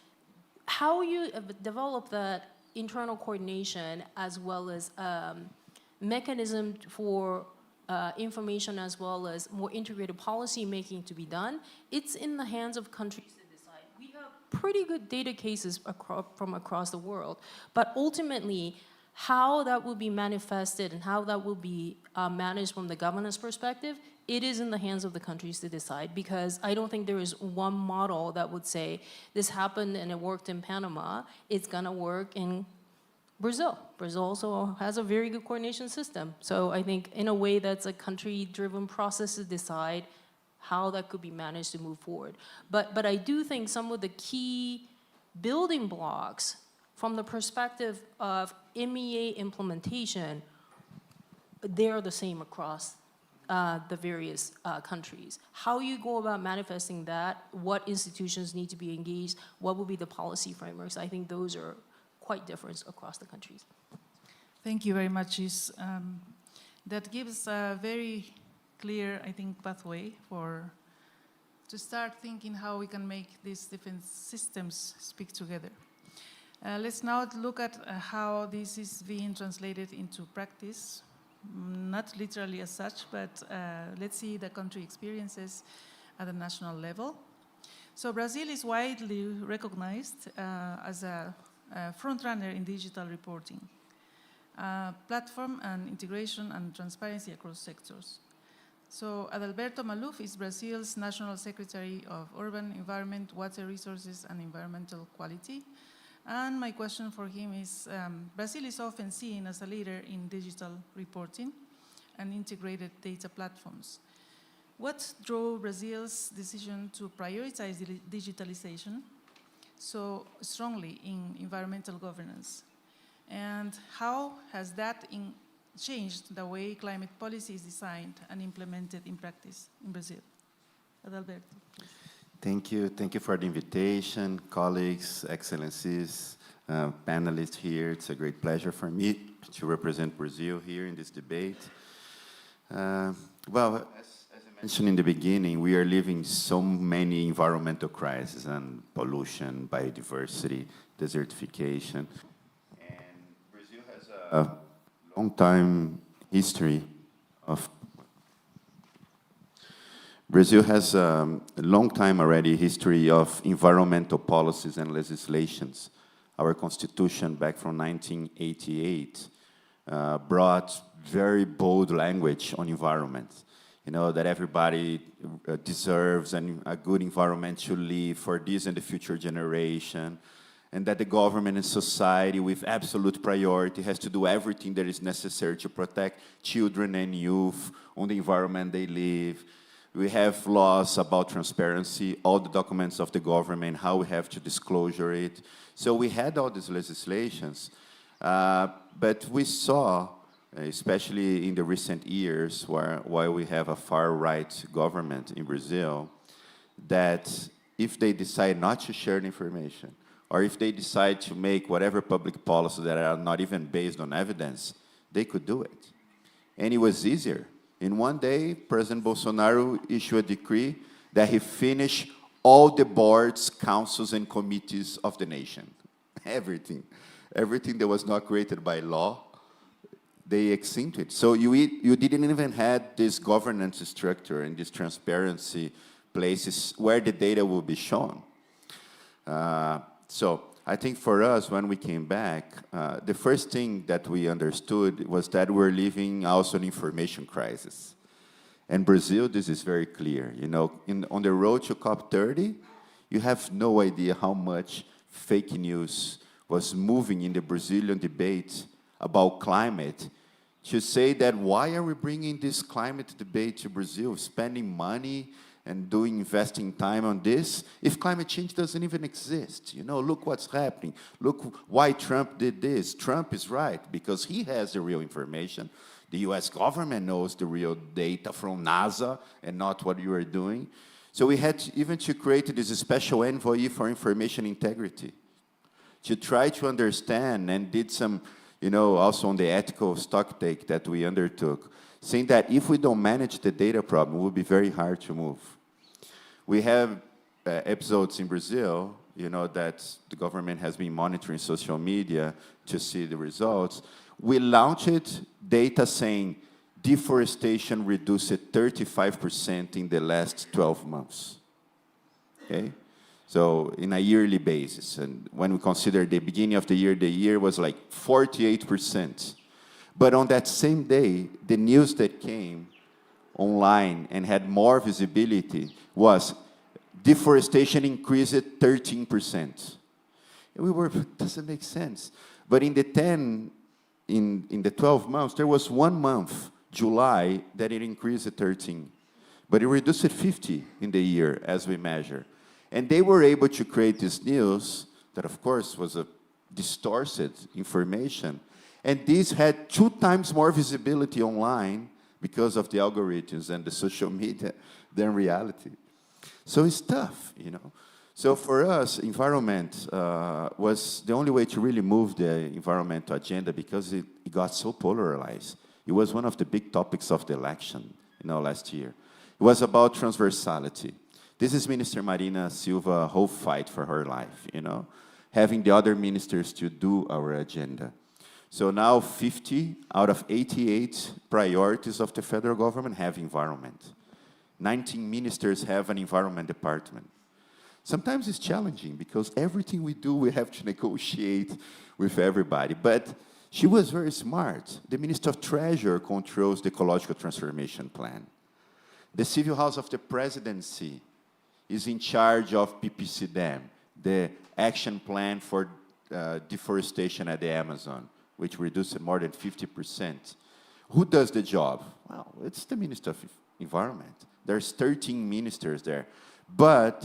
how you develop that internal coordination as well as mechanism for information as well as more integrated policy making to be done, it's in the hands of countries to decide. We have pretty good data cases from across the world, but ultimately how that will be manifested and how that will be managed from the governance perspective, it is in the hands of the countries to decide, because I don't think there is one model that would say this happened and it worked in Panama, it's gonna work in Brazil. Brazil also has a very good coordination system. So I think in a way that's a country-driven process to decide how that could be managed to move forward. But I do think some of the key building blocks from the perspective of MEA implementation, they're the same across the various countries. How you go about manifesting that, what institutions need to be engaged, what will be the policy frameworks, I think those are quite different across the countries. Thank you very much. That gives a very clear, I think, pathway to start thinking how we can make these different systems speak together. Let's now look at how this is being translated into practice. Not literally as such, but let's see the country experiences at the national level. So Brazil is widely recognized as a frontrunner in digital reporting, platform and integration and transparency across sectors. So Adalberto Maluf is Brazil's National Secretary of Urban Environment, Water Resources and Environmental Quality. And my question for him is, Brazil is often seen as a leader in digital reporting and integrated data platforms. What drove Brazil's decision to prioritize digitalization so strongly in environmental governance? And how has that changed the way climate policy is designed and implemented in practice in Brazil? Adalberto, please. Thank you. Thank you for the invitation, colleagues, excellencies, panelists here. It's a great pleasure for me to represent Brazil here in this debate. Well, as I mentioned in the beginning, we are living so many environmental crises and pollution, biodiversity, desertification. And Brazil has a long-time history of Brazil has a long time already history of environmental policies and legislations. Our constitution back from 1988 brought very bold language on environment. You know, that everybody deserves a good environment to live for this and the future generation, and that the government and society with absolute priority has to do everything that is necessary to protect children and youth on the environment they live. We have laws about transparency, all the documents of the government, how we have to disclosure it. So we had all these legislations, but we saw, especially in the recent years, while we have a far-right government in Brazil, that if they decide not to share the information, or if they decide to make whatever public policy that are not even based on evidence, they could do it. And it was easier. In one day, President Bolsonaro issued a decree that he finished all the boards, councils, and committees of the nation. Everything. Everything that was not created by law, they extincted. So you didn't even have this governance structure and this transparency places where the data will be shown. So I think for us, when we came back, the first thing that we understood was that we're living also an information crisis. And Brazil, this is very clear. You know, on the road to COP30, you have no idea how much fake news was moving in the Brazilian debate about climate to say that why are we bringing this climate debate to Brazil, spending money and investing time on this, if climate change doesn't even exist? You know, look what's happening. Look why Trump did this. Trump is right, because he has the real information. The US government knows the real data from NASA and not what you are doing. So we had even to create this special envoy for information integrity to try to understand, and did some, you know, also on the ethical stock take that we undertook, saying that if we don't manage the data problem, it will be very hard to move. We have episodes in Brazil, you know, that the government has been monitoring social media to see the results. We launched data saying deforestation reduced 35% in the last 12 months, okay? So in a yearly basis, and when we consider the beginning of the year was like 48%. But on that same day, the news that came online and had more visibility was deforestation increased 13%. And we were, doesn't make sense. But in the 12 months, there was 1 month, July, that it increased 13. But it reduced 50 in the year as we measure. And they were able to create this news that, of course, was a distorted information. And this had 2 times more visibility online because of the algorithms and the social media than reality. So it's tough, you know. So for us, environment was the only way to really move the environmental agenda because it got so polarized. It was one of the big topics of the election, you know, last year. It was about transversality. This is Minister Marina Silva's whole fight for her life, you know. having the other ministers to do our agenda. So now 50 out of 88 priorities of the federal government have environment. 19 ministers have an environment department. Sometimes it's challenging because everything we do, we have to negotiate with everybody. But she was very smart. The Minister of Treasury controls the ecological transformation plan. The Civil House of the Presidency is in charge of PPC Dam, the action plan for deforestation at the Amazon, which reduced it more than 50%. Who does the job? Well, it's the Minister of Environment. There's 13 ministers there, but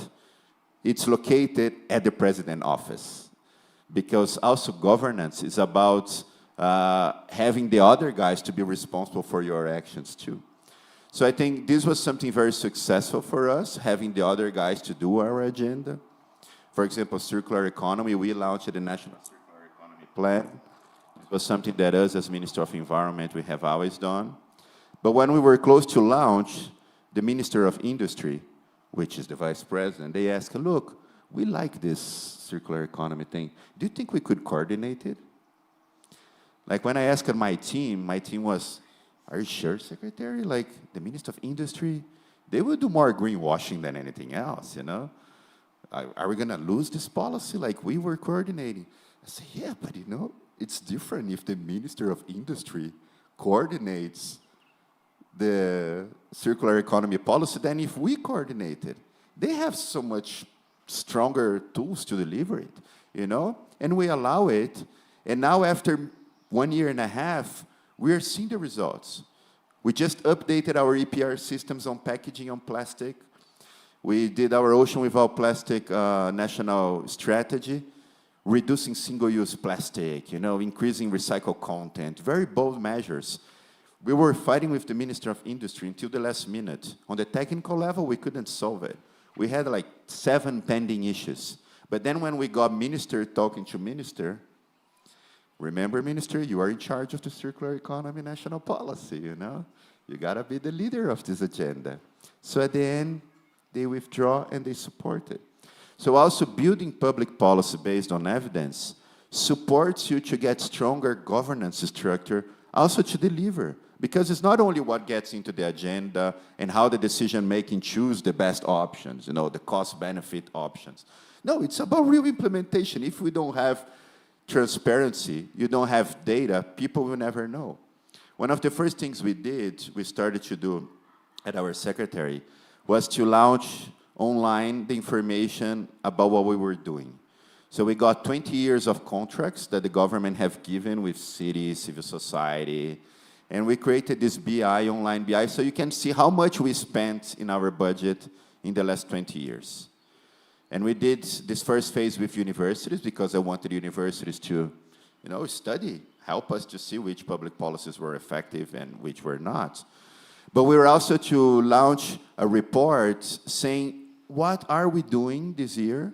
it's located at the President's office, because also governance is about having the other guys to be responsible for your actions too. So I think this was something very successful for us, having the other guys to do our agenda. For example, circular economy, we launched the National Circular Economy Plan. It was something that us, as Minister of Environment, we have always done. But when we were close to launch, the Minister of Industry, which is the Vice President, they asked, look, we like this circular economy thing. Do you think we could coordinate it? Like when I asked my team was, are you sure, Secretary? Like the Minister of Industry, they will do more greenwashing than anything else, you know? Are we gonna lose this policy like we were coordinating? I said, yeah, but you know, it's different if the Minister of Industry coordinates the circular economy policy than if we coordinate it. They have so much stronger tools to deliver it, you know? And we allow it, and now after 1 year and a half, we are seeing the results. We just updated our EPR systems on packaging on plastic. We did our Ocean Without Plastic national strategy, reducing single-use plastic, you know, increasing recycled content, very bold measures. We were fighting with the Minister of Industry until the last minute. On the technical level, we couldn't solve it. We had like 7 pending issues. But then when we got minister talking to minister, remember, Minister, you are in charge of the circular economy national policy, you know? You gotta be the leader of this agenda. So at the end, they withdraw and they support it. So also building public policy based on evidence supports you to get stronger governance structure, also to deliver. Because it's not only what gets into the agenda and how the decision-making choose the best options, you know, the cost-benefit options. No, it's about real implementation. If we don't have transparency, you don't have data, people will never know. One of the first things we started to do at our secretary, was to launch online the information about what we were doing. So we got 20 years of contracts that the government have given with cities, civil society, and we created this BI, online BI, so you can see how much we spent in our budget in the last 20 years. And we did this first phase with universities because I wanted universities to, you know, study, help us to see which public policies were effective and which were not. But we were also to launch a report saying, what are we doing this year?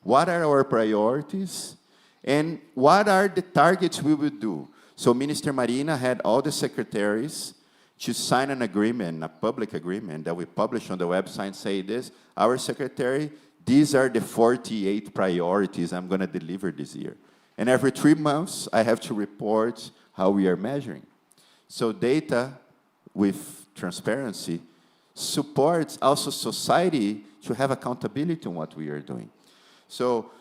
What are our priorities? And what are the targets we will do? So Minister Marina had all the secretaries to sign an agreement, a public agreement that we publish on the website, say this, our secretary, these are the 48 priorities I'm gonna deliver this year. And every 3 months, I have to report how we are measuring. So data with transparency supports also society to have accountability on what we are doing. So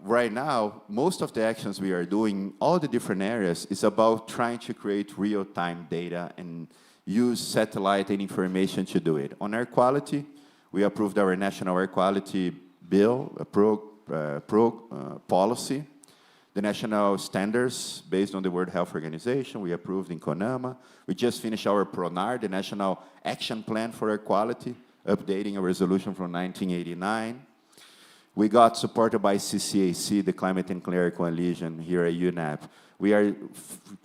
right now, most of the actions we are doing, all the different areas, is about trying to create real-time data and use satellite and information to do it. On air quality, we approved our national air quality bill, policy. The national standards based on the World Health Organization, we approved in CONAMA. We just finished our PRONAR, the National Action Plan for Air Quality, updating a resolution from 1989. We got supported by CCAC, the Climate and Clean Air Coalition here at UNEP. We are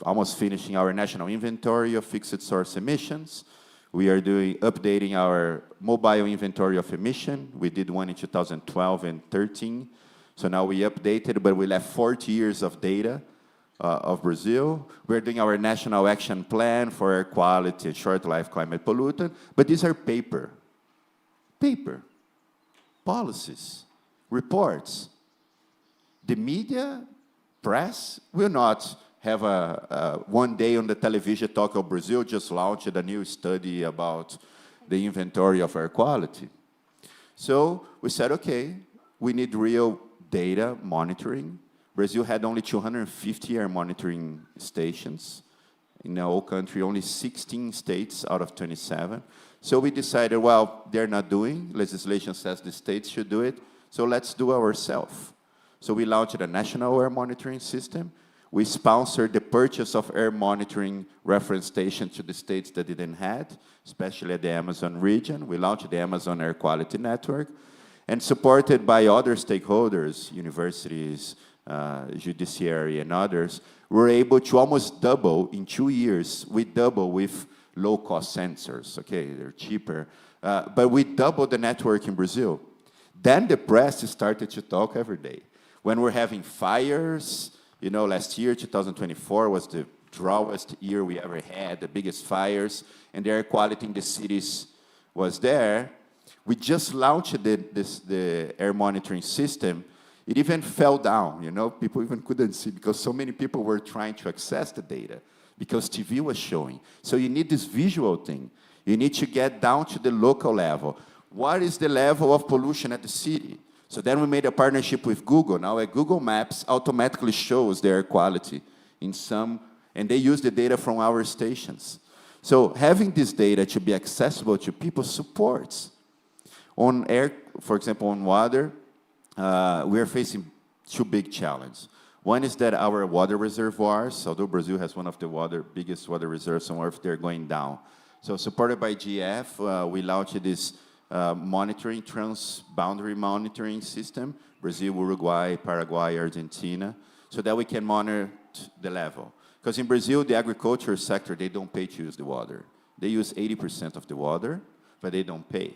almost finishing our national inventory of fixed source emissions. We are updating our mobile inventory of emission. We did one in 2012 and 13. So now we updated, but we left 40 years of data of Brazil. We're doing our national action plan for air quality and short-life climate pollutant, but these are paper policies, reports. The media, press, will not have one day on the television talk of Brazil just launched a new study about the inventory of air quality. So we said, okay, we need real data monitoring. Brazil had only 250 air monitoring stations. In the whole country, only 16 states out of 27. So we decided, well, they're not doing, legislation says the states should do it, so let's do it ourselves. So we launched a national air monitoring system. We sponsored the purchase of air monitoring reference stations to the states that didn't have, especially at the Amazon region. We launched the Amazon Air Quality Network, and supported by other stakeholders, universities, judiciary, and others, we were able to almost double in 2 years. We double with low-cost sensors. Okay, they're cheaper, but we doubled the network in Brazil. Then the press started to talk every day. When we're having fires, you know, last year, 2024, was the driest year we ever had, the biggest fires, and the air quality in the cities was there. We just launched the air monitoring system. It even fell down, you know, people even couldn't see because so many people were trying to access the data because TV was showing. So you need this visual thing. You need to get down to the local level. What is the level of pollution at the city? So then we made a partnership with Google. Now Google Maps automatically shows the air quality in some, and they use the data from our stations. So having this data to be accessible to people supports. On air, for example, on water, we are facing two big challenges. One is that our water reservoirs, although Brazil has one of the biggest water reserves on Earth, they're going down. So supported by GF, we launched this monitoring, transboundary monitoring system, Brazil, Uruguay, Paraguay, Argentina, so that we can monitor the level. Because in Brazil, the agriculture sector, they don't pay to use the water. They use 80% of the water, but they don't pay.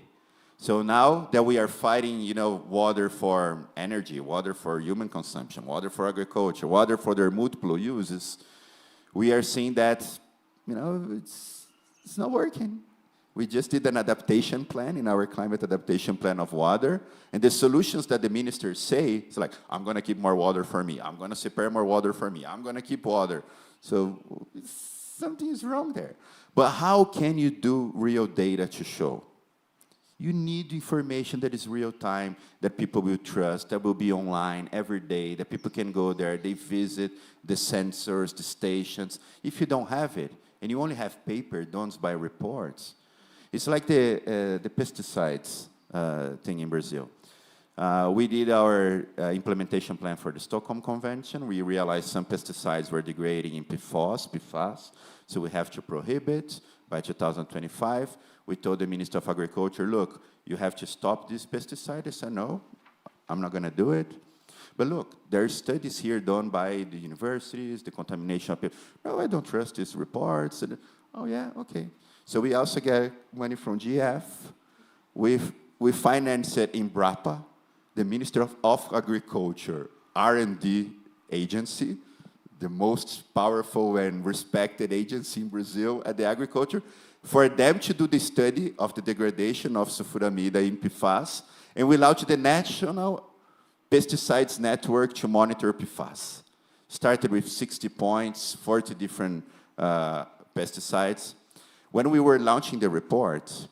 So now that we are fighting, you know, water for energy, water for human consumption, water for agriculture, water for their multiple uses, we are seeing that, you know, it's not working. We just did an adaptation plan in our climate adaptation plan of water, and the solutions that the ministers say, it's like, I'm going to keep more water for me, I'm going to prepare more water for me, I'm going to keep water. So something is wrong there. But how can you do real data to show? You need information that is real time, that people will trust, that will be online every day, that people can go there, they visit the sensors, the stations. If you don't have it, and you only have paper done by reports, it's like the pesticides thing in Brazil. We did our implementation plan for the Stockholm Convention. We realized some pesticides were degrading in PFAS, so we have to prohibit by 2025. We told the Minister of Agriculture, look, you have to stop this pesticide. They said, no, I'm not going to do it. But look, there are studies here done by the universities, the contamination of people. No, I don't trust these reports. And, oh, yeah, okay. So we also get money from GF. We financed Embrapa, the Minister of Agriculture, R&D agency, the most powerful and respected agency in Brazil at the agriculture, for them to do the study of the degradation of sulfuramida in PFAS, and we launched the National Pesticides Network to monitor PFAS. Started with 60 points, 40 different pesticides. When we were launching the report,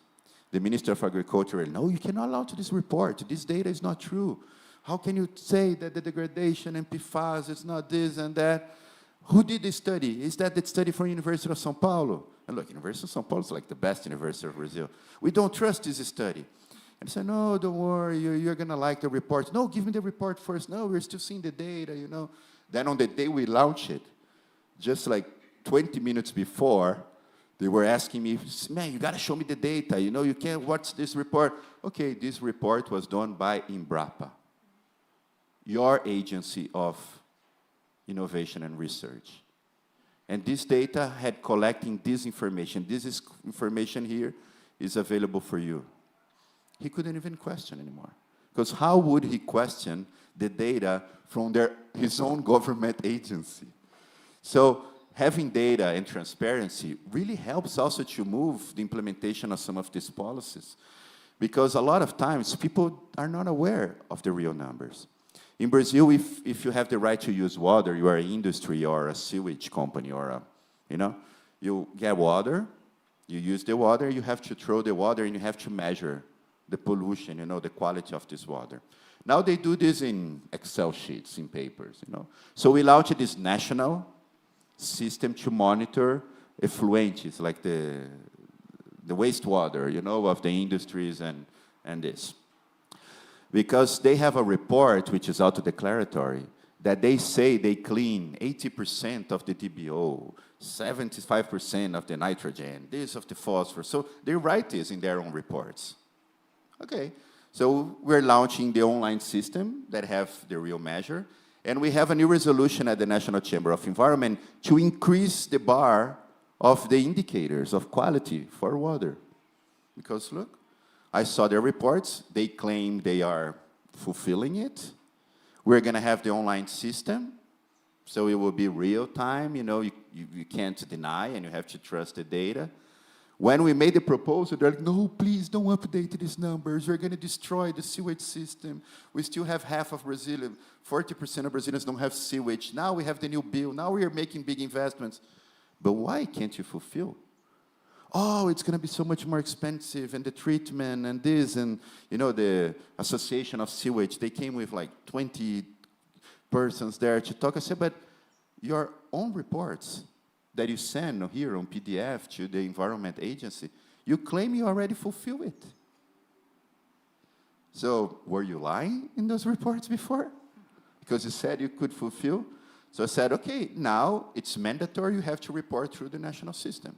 the Minister of Agriculture said, no, you cannot launch this report. This data is not true. How can you say that the degradation in PFAS is not this and that? Who did this study? Is that the study from University of São Paulo? And look, University of São Paulo is like the best university of Brazil. We don't trust this study. And I said, no, don't worry, you're going to like the report. No, give me the report first. No, we're still seeing the data, you know. Then on the day we launched it, just like 20 minutes before, they were asking me, man, you got to show me the data. You know, you can't watch this report. Okay, this report was done by Embrapa, your agency of innovation and research. And this data had collecting this information. This information here is available for you. He couldn't even question anymore. Because how would he question the data from his own government agency? So having data and transparency really helps also to move the implementation of some of these policies. Because a lot of times, people are not aware of the real numbers. In Brazil, if you have the right to use water, you are an industry or a sewage company or a, you get water, you use the water, you have to throw the water and you have to measure the pollution, the quality of this water. Now they do this in Excel sheets, in papers, So we launched this national system to monitor effluentes, like the wastewater, of the industries and this. Because they have a report, which is auto-declaratory, that they say they clean 80% of the DBO, 75% of the nitrogen, this of the phosphorus. So they write this in their own reports. Okay, so we're launching the online system that have the real measure, and we have a new resolution at the National Chamber of Environment to increase the bar of the indicators of quality for water. Because look, I saw their reports. They claim they are fulfilling it. We're going to have the online system, so it will be real time. You can't deny, and you have to trust the data. When we made the proposal, they're like, no, please don't update these numbers. We're going to destroy the sewage system. We still have half of Brazil, 40% of Brazilians don't have sewage. Now we have the new bill. Now we are making big investments. But why can't you fulfill? Oh, it's going to be so much more expensive, and the treatment, and this, and, the Association of Sewage, they came with like 20 persons there to talk. I said, but your own reports that you send here on PDF to the Environment Agency, you claim you already fulfill it. So, were you lying in those reports before? Because you said you could fulfill. So I said, okay, now it's mandatory, you have to report through the national system.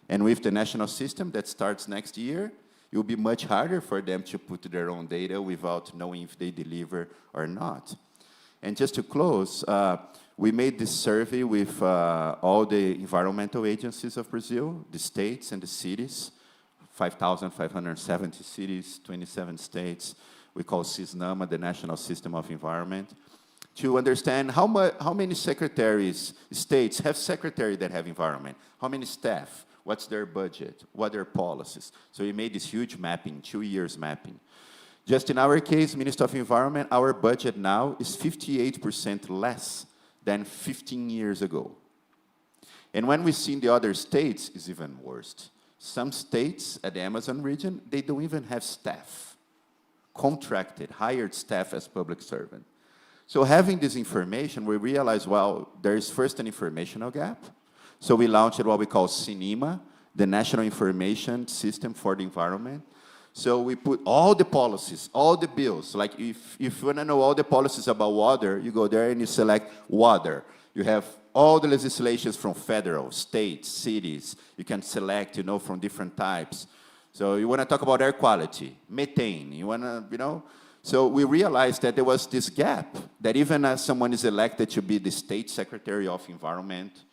And with the national system that starts next year, it will be much harder for them to put their own data without knowing if they deliver or not. And just to close, we made this survey with all the environmental agencies of Brazil, the states and the cities, 5,570 cities, 27 states. We call CISNAMA, the National System of Environment, to understand how many states have secretaries that have environment, how many staff, what's their budget, what are their policies. So we made this huge mapping, 2 years mapping. Just in our case, Ministry of Environment, our budget now is 58% less than 15 years ago. And when we see in the other states, it's even worse. Some states at the Amazon region, they don't even have staff, contracted, hired staff as public servant. So having this information, we realized, well, there is first an informational gap. So we launched what we call CINEMA, the National Information System for the Environment. So we put all the policies, all the bills. Like if you want to know all the policies about water, you go there and you select water. You have all the legislations from federal, state, cities. You can select, from different types. So you want to talk about air quality, methane. You want to, So we realized that there was this gap, that even as someone is elected to be the state secretary of environment,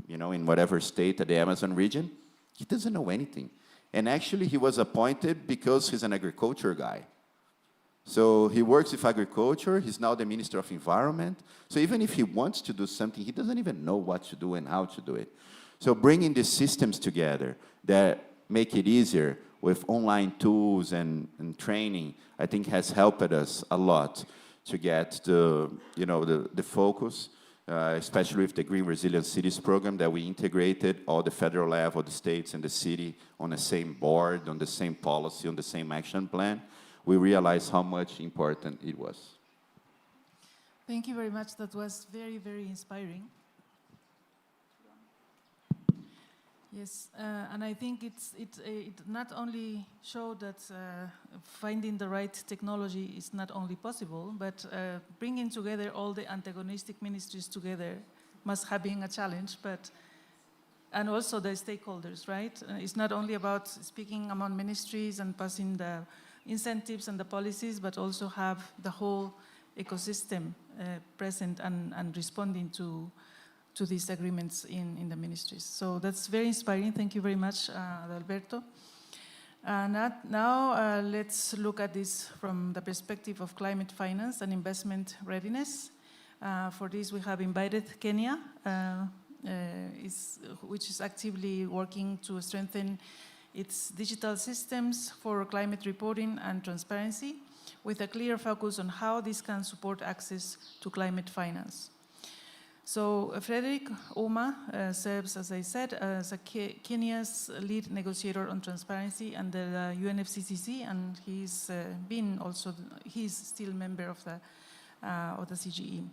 in whatever state at the Amazon region, he doesn't know anything. And actually, he was appointed because he's an agriculture guy. So he works with agriculture. He's now the Minister of Environment. So even if he wants to do something, he doesn't even know what to do and how to do it. So bringing these systems together that make it easier with online tools and training, I think has helped us a lot to get the focus. Especially with the Green Resilient Cities program that we integrated all the federal level, the states and the city on the same board, on the same policy, on the same action plan, we realized how much important it was. Thank you very much. That was very, very inspiring. Yes, and I think it not only showed that finding the right technology is not only possible, but bringing together all the antagonistic ministries together must have been a challenge, and also the stakeholders, right? It's not only about speaking among ministries and passing the incentives and the policies, but also have the whole ecosystem present and responding to these agreements in the ministries. So that's very inspiring. Thank you very much, Adalberto. Now let's look at this from the perspective of climate finance and investment readiness. For this, we have invited Kenya, which is actively working to strengthen its digital systems for climate reporting and transparency. with a clear focus on how this can support access to climate finance. So Frederick Ouma serves, as I said, as Kenya's lead negotiator on transparency under the UNFCCC, and he's still member of the CGE.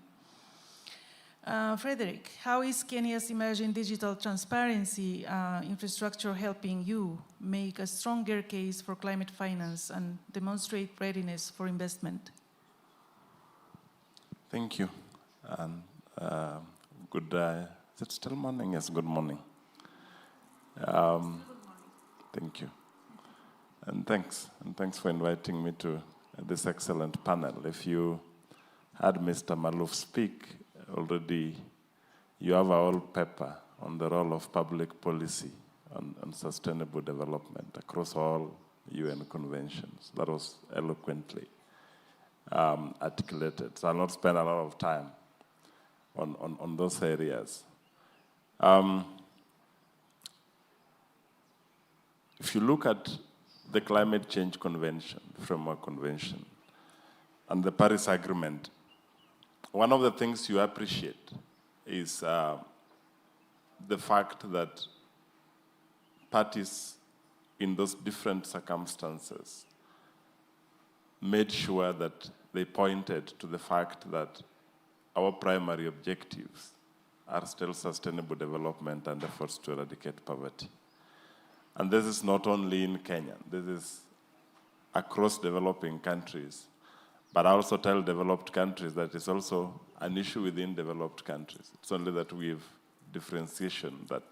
Frederick, how is Kenya's emerging digital transparency infrastructure helping you make a stronger case for climate finance and demonstrate readiness for investment? Thank you. Good, is it still morning? Yes, good morning. Thank you. And thanks for inviting me to this excellent panel. If you had Mr. Malouf speak, already you have a whole paper on the role of public policy on sustainable development across all UN conventions. That was eloquently articulated. So I'll not spend a lot of time on those areas. If you look at the Climate Change Convention, Framework Convention, and the Paris Agreement, one of the things you appreciate is the fact that parties in those different circumstances made sure that they pointed to the fact that our primary objectives are still sustainable development and efforts to eradicate poverty. And this is not only in Kenya, this is across developing countries. But I also tell developed countries that it's also an issue within developed countries. It's only that we have differentiation that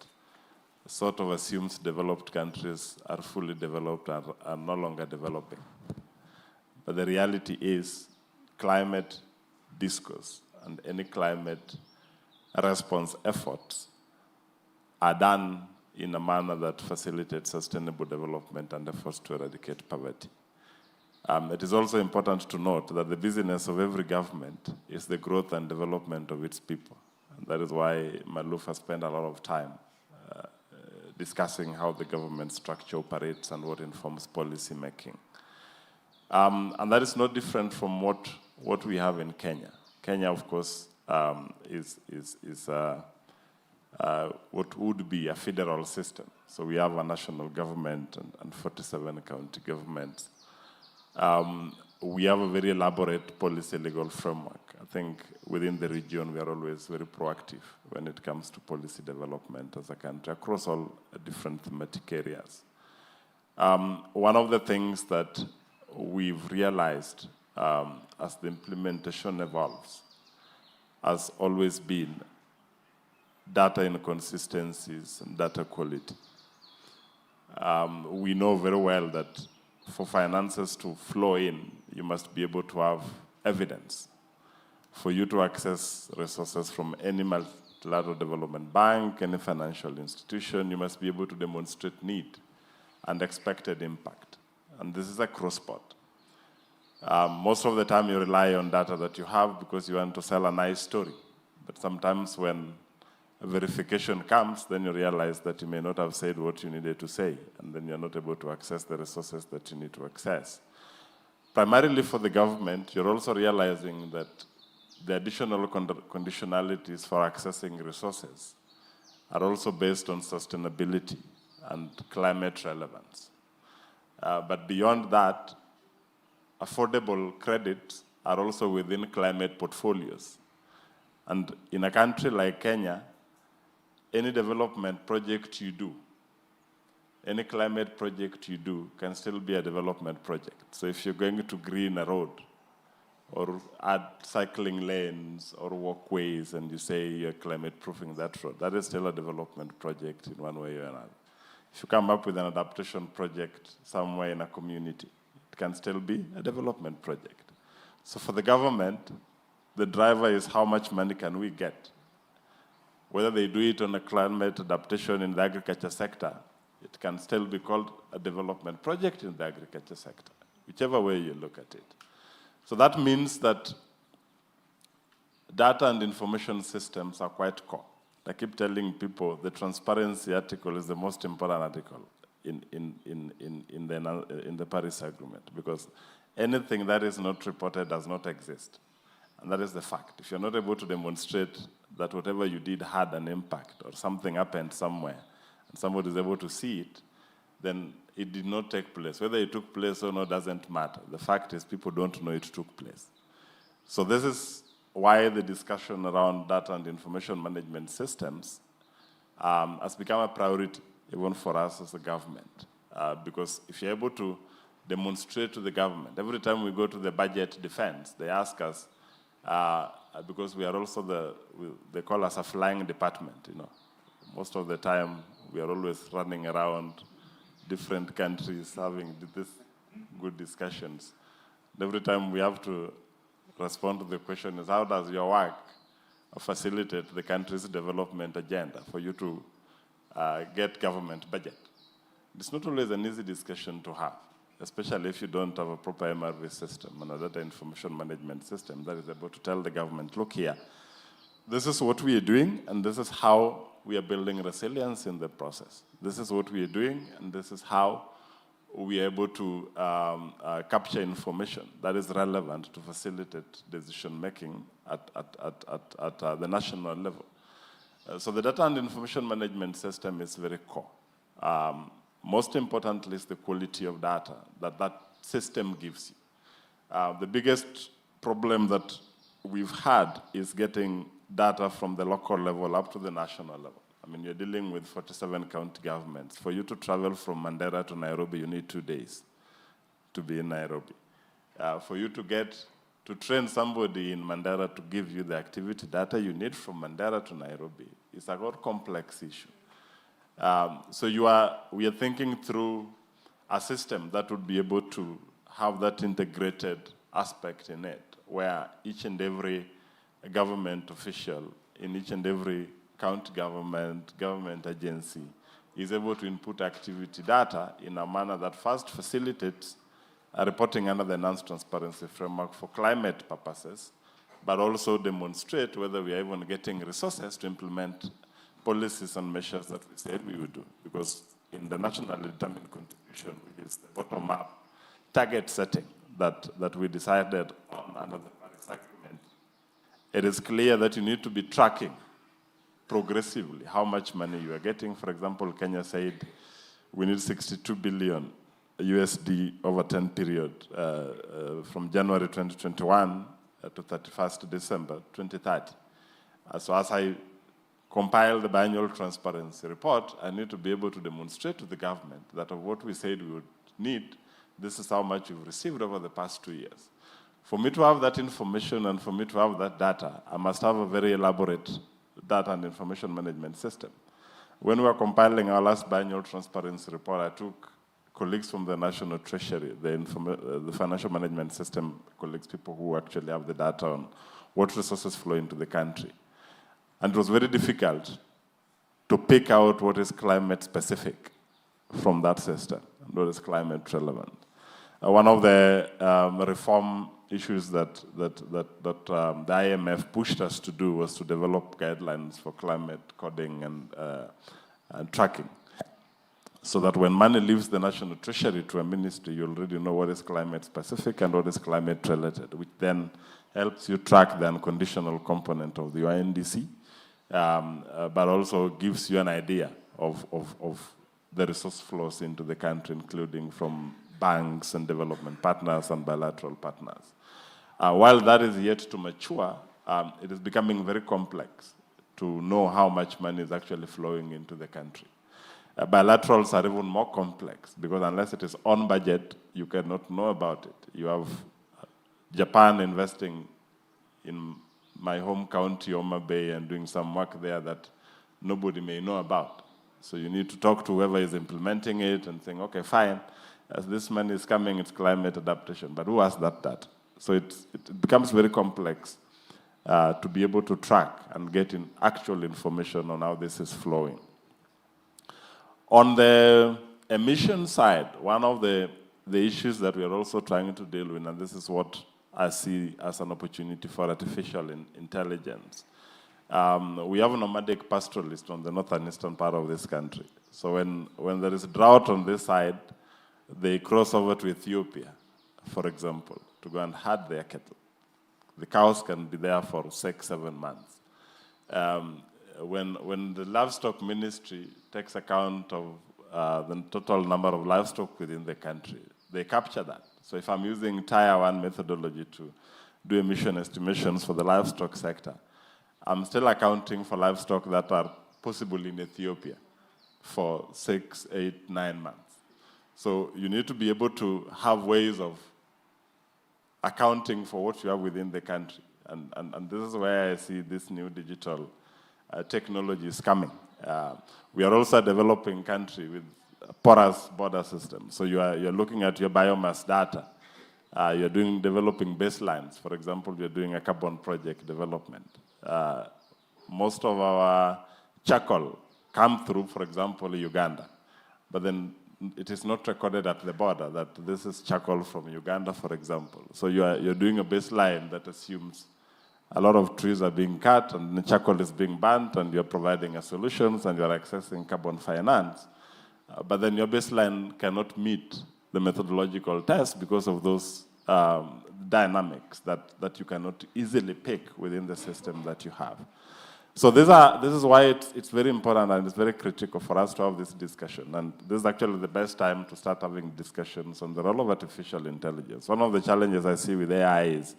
sort of assumes developed countries are fully developed and are no longer developing. But the reality is climate discourse and any climate response efforts are done in a manner that facilitates sustainable development and efforts to eradicate poverty. It is also important to note that the business of every government is the growth and development of its people. And that is why Malouf has spent a lot of time discussing how the government structure operates and what informs policy making. And that is not different from what we have in Kenya. Kenya, of course, is what would be a federal system. So we have a national government and 47 county governments. We have a very elaborate policy legal framework. I think within the region, we are always very proactive when it comes to policy development as a country across all different thematic areas. One of the things that we've realized as the implementation evolves has always been data inconsistencies and data quality. We know very well that for finances to flow in, you must be able to have evidence. For you to access resources from any multilateral development bank, any financial institution, you must be able to demonstrate need and expected impact. And this is a cross-board. Most of the time you rely on data that you have because you want to sell a nice story. But sometimes when verification comes, then you realize that you may not have said what you needed to say, and then you're not able to access the resources that you need to access. Primarily for the government, you're also realizing that the additional conditionalities for accessing resources are also based on sustainability and climate relevance. But beyond that, affordable credits are also within climate portfolios. And in a country like Kenya, any development project you do, any climate project you do can still be a development project. So if you're going to green a road or add cycling lanes or walkways and you say you're climate proofing that road, that is still a development project in one way or another. If you come up with an adaptation project somewhere in a community, it can still be a development project. So for the government, the driver is how much money can we get. Whether they do it on a climate adaptation in the agriculture sector, it can still be called a development project in the agriculture sector, whichever way you look at it. So that means that data and information systems are quite core. I keep telling people the transparency article is the most important article in the Paris Agreement, because anything that is not reported does not exist. And that is the fact. If you're not able to demonstrate that whatever you did had an impact or something happened somewhere and somebody is able to see it, then it did not take place. Whether it took place or not doesn't matter. The fact is people don't know it took place. So this is why the discussion around data and information management systems has become a priority even for us as a government. Because if you're able to demonstrate to the government, every time we go to the budget defense, they ask us, because we are also they call us a flying department, you know. Most of the time, we are always running around different countries having these good discussions. And every time we have to respond to the question is, how does your work facilitate the country's development agenda for you to get government budget? It's not always an easy discussion to have, especially if you don't have a proper MRV system and a data information management system that is able to tell the government, look here, this is what we are doing, and this is how we are building resilience in the process. This is what we are doing, and this is how we are able to capture information that is relevant to facilitate decision-making at the national level. So the data and information management system is very core. Most importantly is the quality of data that system gives you. The biggest problem that we've had is getting data from the local level up to the national level. I mean, you're dealing with 47 county governments. For you to travel from Mandera to Nairobi, you need 2 days to be in Nairobi. For you to train somebody in Mandera to give you the activity data you need from Mandera to Nairobi, it's a very complex issue. So we are thinking through a system that would be able to have that integrated aspect in it, where each and every government official in each and every county government agency is able to input activity data in a manner that first facilitates reporting under the enhanced transparency framework for climate purposes, but also demonstrate whether we are even getting resources to implement policies and measures that we said we would do. Because in the nationally determined contribution, which is the bottom-up target setting that we decided on under the Paris Agreement, it is clear that you need to be tracking progressively how much money you are getting. For example, Kenya said we need 62 billion USD over 10 period from January 2021 to 31st December 2030. So as I compile the biannual transparency report, I need to be able to demonstrate to the government that of what we said we would need, this is how much we've received over the past 2 years. For me to have that information and for me to have that data, I must have a very elaborate data and information management system. When we were compiling our last biannual transparency report, I took colleagues from the National Treasury, the financial management system colleagues, people who actually have the data on what resources flow into the country. And it was very difficult to pick out what is climate specific from that system and what is climate relevant. One of the reform issues that the IMF pushed us to do was to develop guidelines for climate coding and tracking, so that when money leaves the National Treasury to a ministry, you already know what is climate specific and what is climate related, which then helps you track the unconditional component of the UNDC, but also gives you an idea of the resource flows into the country, including from banks and development partners and bilateral partners. While that is yet to mature, it is becoming very complex to know how much money is actually flowing into the country. Bilaterals are even more complex because unless it is on budget, you cannot know about it. You have Japan investing in my home county, Homa Bay, and doing some work there that nobody may know about. So you need to talk to whoever is implementing it and saying, okay, fine, as this money is coming, it's climate adaptation, but who has that data? So it becomes very complex to be able to track and get in actual information on how this is flowing. On the emission side, one of the issues that we are also trying to deal with, and this is what I see as an opportunity for artificial intelligence. We have a nomadic pastoralist on the northern eastern part of this country. So when there is drought on this side, they cross over to Ethiopia for example, to go and herd their cattle. The cows can be there for 6-7 months. When the livestock ministry takes account of the total number of livestock within the country, they capture that. So if I'm using Tier 1 methodology to do emission estimations for the livestock sector, I'm still accounting for livestock that are possible in Ethiopia for 6, 8, 9 months. So you need to be able to have ways of accounting for what you have within the country. And this is where I see this new digital technologies coming. We are also a developing country with a porous border system. So you're looking at your biomass data. You're developing baselines. For example, you're doing a carbon project development. Most of our charcoal come through, for example, Uganda. But then it is not recorded at the border that this is charcoal from Uganda, for example. So you're doing a baseline that assumes a lot of trees are being cut and the charcoal is being burnt, and you're providing a solutions and you're accessing carbon finance. But then your baseline cannot meet the methodological test because of those dynamics that you cannot easily pick within the system that you have. So this is why it's very important and it's very critical for us to have this discussion. And this is actually the best time to start having discussions on the role of artificial intelligence. One of the challenges I see with AI is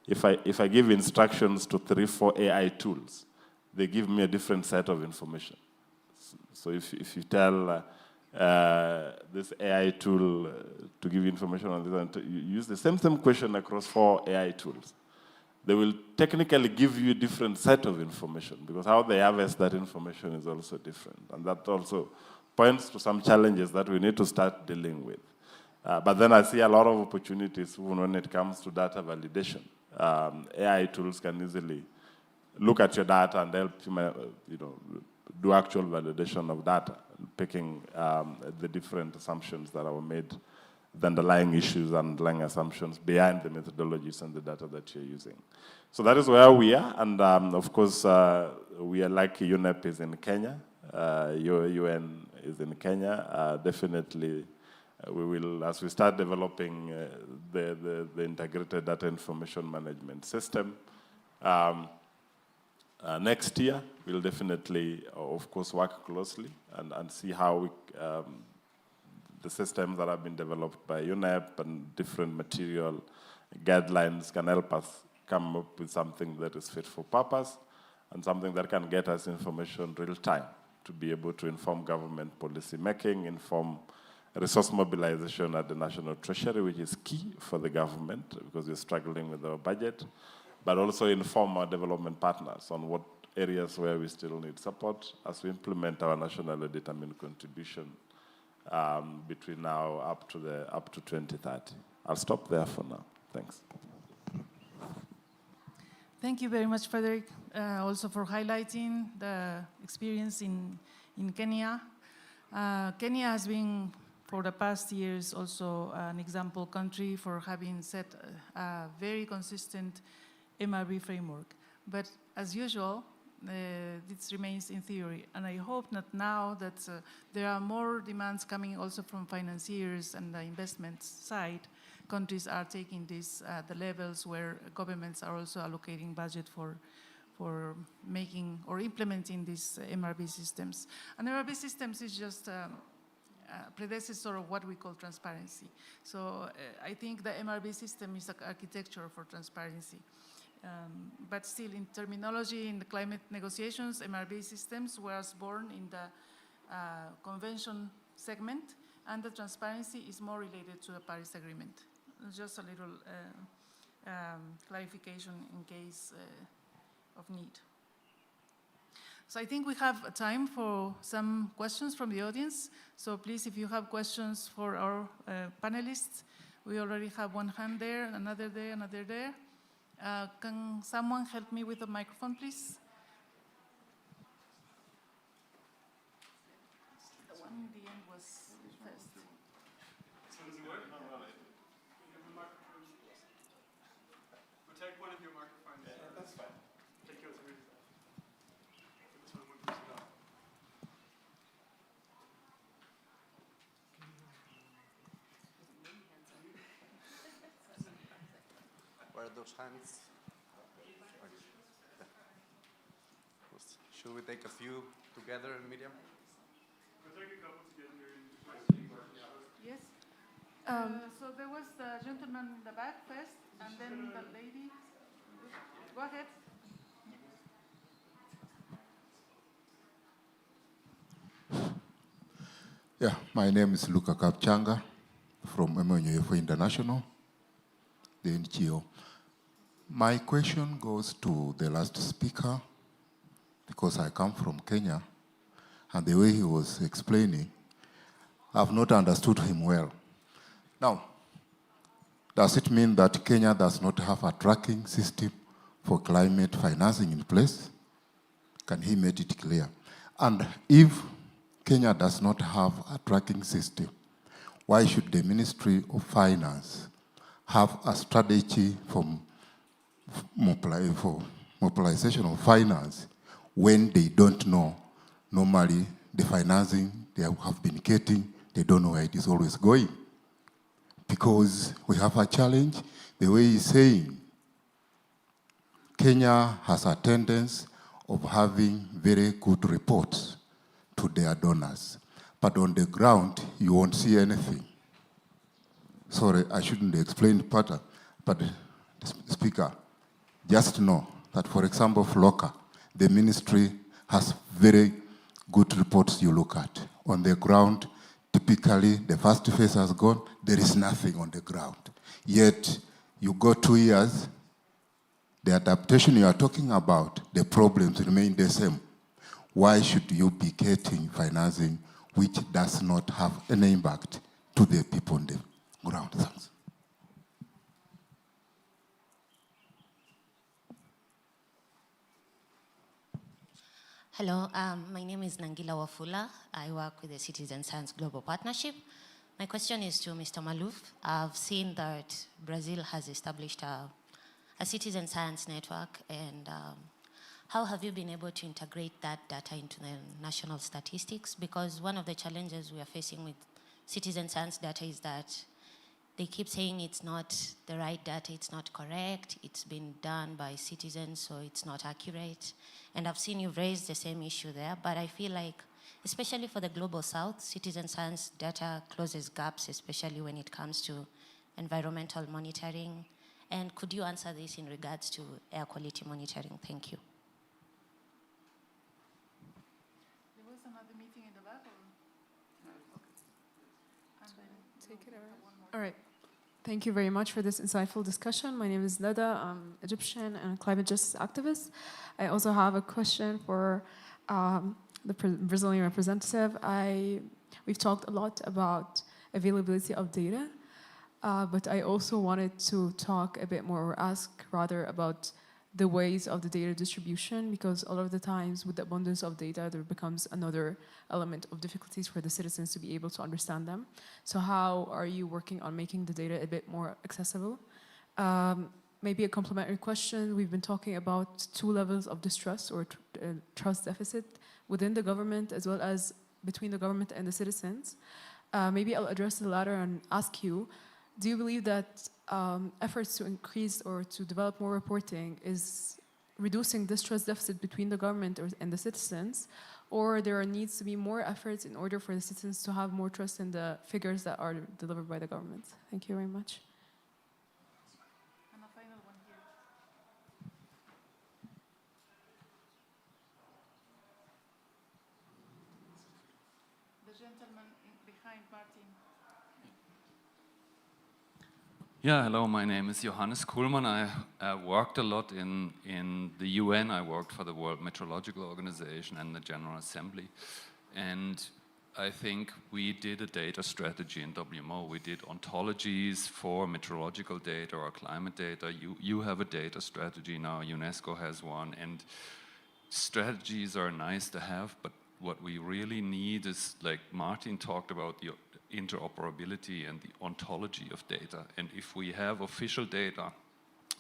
if I give instructions to 3-4 AI tools, they give me a different set of information. So if you tell this AI tool to give you information on this, and you use the same question across 4 AI tools, they will technically give you a different set of information because how they harvest that information is also different. And that also points to some challenges that we need to start dealing with. But then I see a lot of opportunities when it comes to data validation. AI tools can easily look at your data and help you do actual validation of data, picking the different assumptions that are made, the underlying issues and underlying assumptions behind the methodologies and the data that you're using. So that is where we are, and of course, we are lucky UNEP is in Kenya, UN is in Kenya. Definitely, we will, as we start developing the integrated data information management system, next year, we'll definitely, of course, work closely and see how the systems that have been developed by UNEP and different material guidelines can help us come up with something that is fit for purpose and something that can get us information real time to be able to inform government policy making, inform resource mobilization at the National Treasury, which is key for the government because we're struggling with our budget, but also inform our development partners on what areas where we still need support as we implement our nationally determined contribution between now up to 2030. I'll stop there for now. Thanks. Thank you very much, Frederick, also for highlighting the experience in Kenya. Kenya has been, for the past years, also an example country for having set a very consistent MRB framework. But as usual, this remains in theory. And I hope that now that there are more demands coming also from financiers and the investment side, countries are taking this at the levels where governments are also allocating budget for making or implementing these MRB systems. And MRB systems is just a predecessor of what we call transparency. So I think the MRB system is an architecture for transparency. But still, in terminology, in the climate negotiations, MRB systems was born in the convention segment, and the transparency is more related to the Paris Agreement. Just a little clarification in case of need. So I think we have time for some questions from the audience. So please, if you have questions for our panelists, we already have one hand there, another there, another there. Can someone help me with the microphone, please? The one in the end was first. So does it work? No, no. You have a microphone. We'll take one of your microphones. Yeah, that's fine. Take yours really fast. This one would be start. Where are those hands? Should we take a few together, Miriam? We'll take a couple together. Yes. So there was the gentleman in the back first, and then the lady. Go ahead. Yeah, my name is Luca Kapchanga from UNEP International, the NGO. My question goes to the last speaker, because I come from Kenya, and the way he was explaining, I've not understood him well. Now, does it mean that Kenya does not have a tracking system for climate financing in place? Can he make it clear? And if Kenya does not have a tracking system, why should the Ministry of Finance have a strategy for mobilization of finance when they don't know normally the financing they have been getting, they don't know where it is always going? Because we have a challenge, the way he's saying, Kenya has a tendency of having very good reports to their donors, but on the ground, you won't see anything. Sorry, I shouldn't explain better, but the speaker, just know that, for example, FLOCA, the ministry has very good reports you look at. On the ground, typically, the first phase has gone, there is nothing on the ground. Yet, you go 2 years, the adaptation you are talking about, the problems remain the same. Why should you be getting financing which does not have any impact to the people on the ground? Thanks. Hello, my name is Nangila Wafula. I work with the Citizen Science Global Partnership. My question is to Mr. Malouf. I've seen that Brazil has established a citizen science network, and how have you been able to integrate that data into the national statistics? Because one of the challenges we are facing with citizen science data is that they keep saying it's not the right data, it's not correct, it's been done by citizens, so it's not accurate. And I've seen you've raised the same issue there, but I feel like, especially for the Global South, citizen science data closes gaps, especially when it comes to environmental monitoring. And could you answer this in regards to air quality monitoring? Thank you. There was another meeting in the back, or? And then take it over. All right. Thank you very much for this insightful discussion. My name is Nada. I'm Egyptian and a climate justice activist. I also have a question for the Brazilian representative. We've talked a lot about availability of data, but I also wanted to talk a bit more, or ask rather, about the ways of the data distribution, because a lot of the times with the abundance of data, there becomes another element of difficulties for the citizens to be able to understand them. So how are you working on making the data a bit more accessible? Maybe a complementary question, we've been talking about 2 levels of distrust or trust deficit within the government as well as between the government and the citizens. Maybe I'll address the latter and ask you, do you believe that efforts to increase or to develop more reporting is reducing this trust deficit between the government and the citizens, or there needs to be more efforts in order for the citizens to have more trust in the figures that are delivered by the government? Thank you very much. And a final one here. The gentleman behind Martin. Yeah, hello, my name is Johannes Kuhlmann. I worked a lot in the UN. I worked for the World Meteorological Organization and the General Assembly. And I think we did a data strategy in WMO. We did ontologies for meteorological data or climate data. You have a data strategy now, UNESCO has one, and strategies are nice to have, but what we really need is, like Martin talked about, the interoperability and the ontology of data. And if we have official data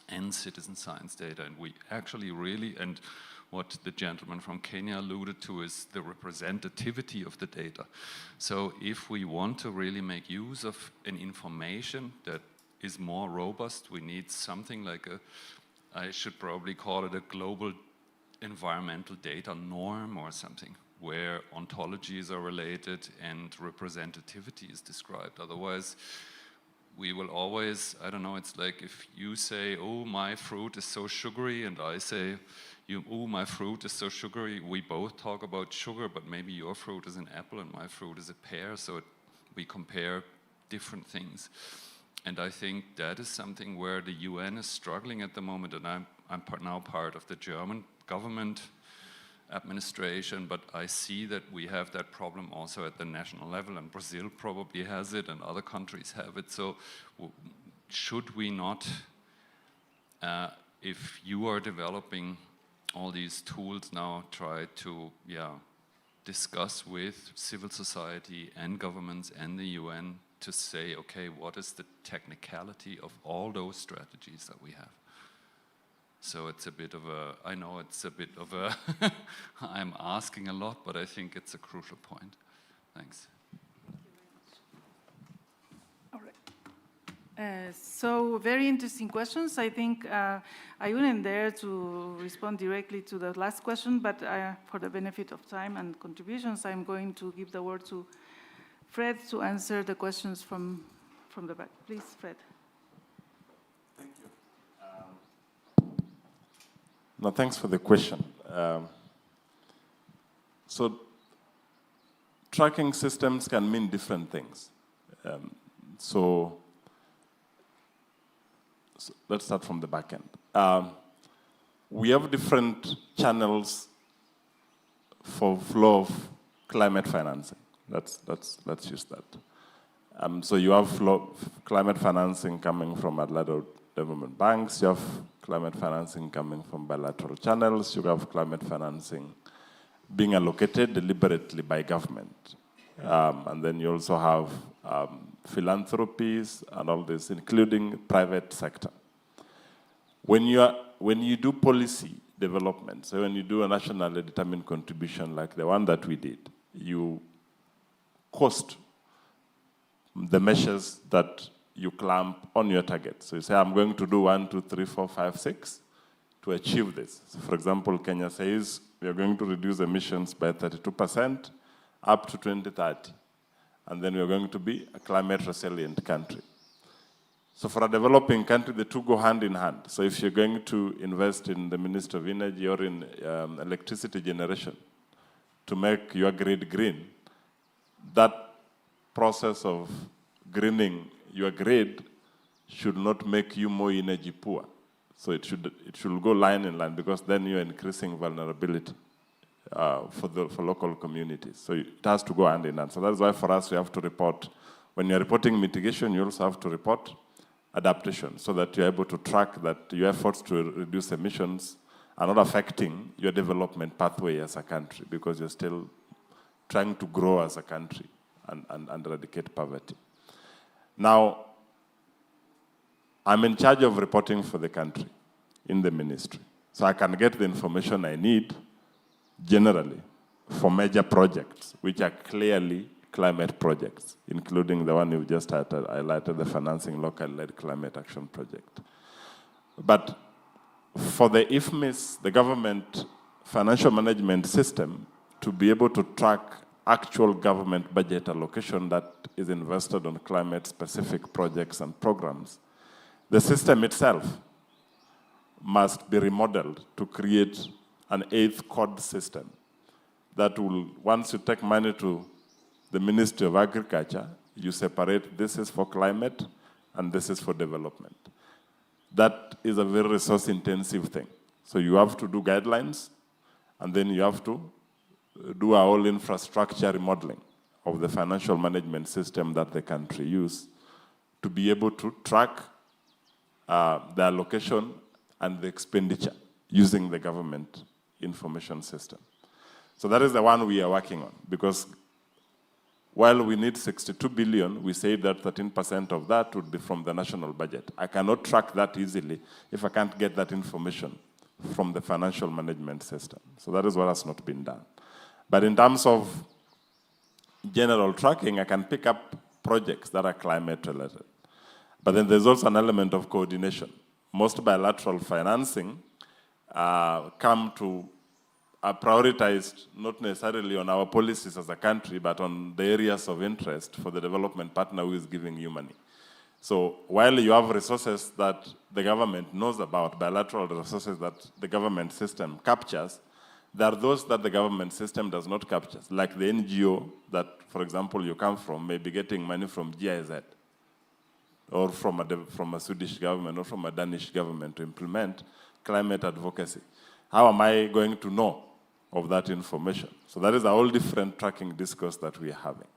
and citizen science data, and we actually really, and what the gentleman from Kenya alluded to is the representativity of the data. So if we want to really make use of an information that is more robust. We need something like I should probably call it a global environmental data norm or something, where ontologies are related and representativity is described. Otherwise, we will always, I don't know, it's like if you say, oh, my fruit is so sugary, and I say, oh, my fruit is so sugary, we both talk about sugar, but maybe your fruit is an apple and my fruit is a pear, so we compare different things. And I think that is something where the UN is struggling at the moment, and I'm now part of the German government administration, but I see that we have that problem also at the national level, and Brazil probably has it, and other countries have it. So should we not, if you are developing all these tools now, try to discuss with civil society and governments and the UN to say, okay, what is the technicality of all those strategies that we have? So it's a bit of a, I know it's a bit of a, I'm asking a lot, but I think it's a crucial point. Thanks. All right. So very interesting questions. I think I wouldn't dare to respond directly to the last question, but for the benefit of time and contributions, I'm going to give the word to Fred to answer the questions from the back. Please, Fred. No, thanks for the question. So tracking systems can mean different things. So let's start from the back end. We have different channels for flow of climate financing. Let's use that. So you have climate financing coming from bilateral development banks, you have climate financing coming from bilateral channels, you have climate financing being allocated deliberately by government. And then you also have philanthropies and all this, including private sector. When you do policy development, so when you do a nationally determined contribution like the one that we did, you cost the measures that you clamp on your target. So you say, I'm going to do 1, 2, 3, 4, 5, 6 to achieve this. So for example, Kenya says we are going to reduce emissions by 32% up to 2030. And then we are going to be a climate resilient country. So for a developing country, the two go hand in hand. So if you're going to invest in the Ministry of Energy or in electricity generation to make your grid green, that process of greening your grid should not make you more energy poor. So it should go line in line, because then you're increasing vulnerability for local communities. So it has to go hand in hand. So that's why for us we have to report, when you're reporting mitigation, you also have to report adaptation, so that you're able to track that your efforts to reduce emissions are not affecting your development pathway as a country, because you're still trying to grow as a country and eradicate poverty. Now, I'm in charge of reporting for the country in the ministry. So I can get the information I need generally for major projects, which are clearly climate projects, including the one you've just highlighted, the financing local-led climate action project. But for the IFMIS, the government financial management system, to be able to track actual government budget allocation that is invested on climate-specific projects and programs, the system itself must be remodeled to create an 8th code system that will, once you take money to the Ministry of Agriculture, you separate this is for climate and this is for development. That is a very resource-intensive thing. So you have to do guidelines, and then you have to do a whole infrastructure remodeling of the financial management system that the country uses to be able to track the allocation and the expenditure using the government information system. So that is the one we are working on, because while we need 62 billion, we say that 13% of that would be from the national budget. I cannot track that easily if I can't get that information from the financial management system. So that is what has not been done. But in terms of general tracking, I can pick up projects that are climate related. But then there's also an element of coordination. Most bilateral financing come to are prioritized not necessarily on our policies as a country, but on the areas of interest for the development partner who is giving you money. So while you have resources that the government knows about, bilateral resources that the government system captures, there are those that the government system does not capture, like the NGO that, for example, you come from may be getting money from GIZ or from a Swedish government or from a Danish government to implement climate advocacy. How am I going to know of that information? So that is a whole different tracking discourse that we are having.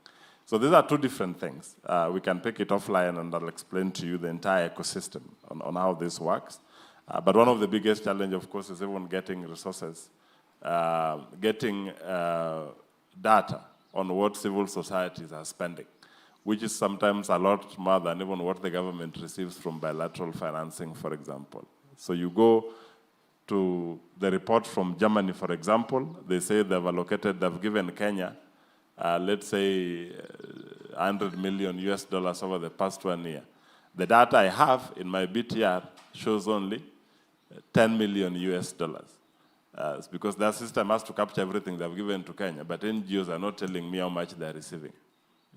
So these are two different things. We can pick it offline and I'll explain to you the entire ecosystem on how this works. But one of the biggest challenges, of course, is everyone getting resources, getting data on what civil societies are spending, which is sometimes a lot more than even what the government receives from bilateral financing, for example. So you go to the report from Germany, for example, they say they've given Kenya, let's say, $100 million over the past 1 year. The data I have in my BTR shows only $10 million. It's because their system has to capture everything they've given to Kenya, but NGOs are not telling me how much they're receiving.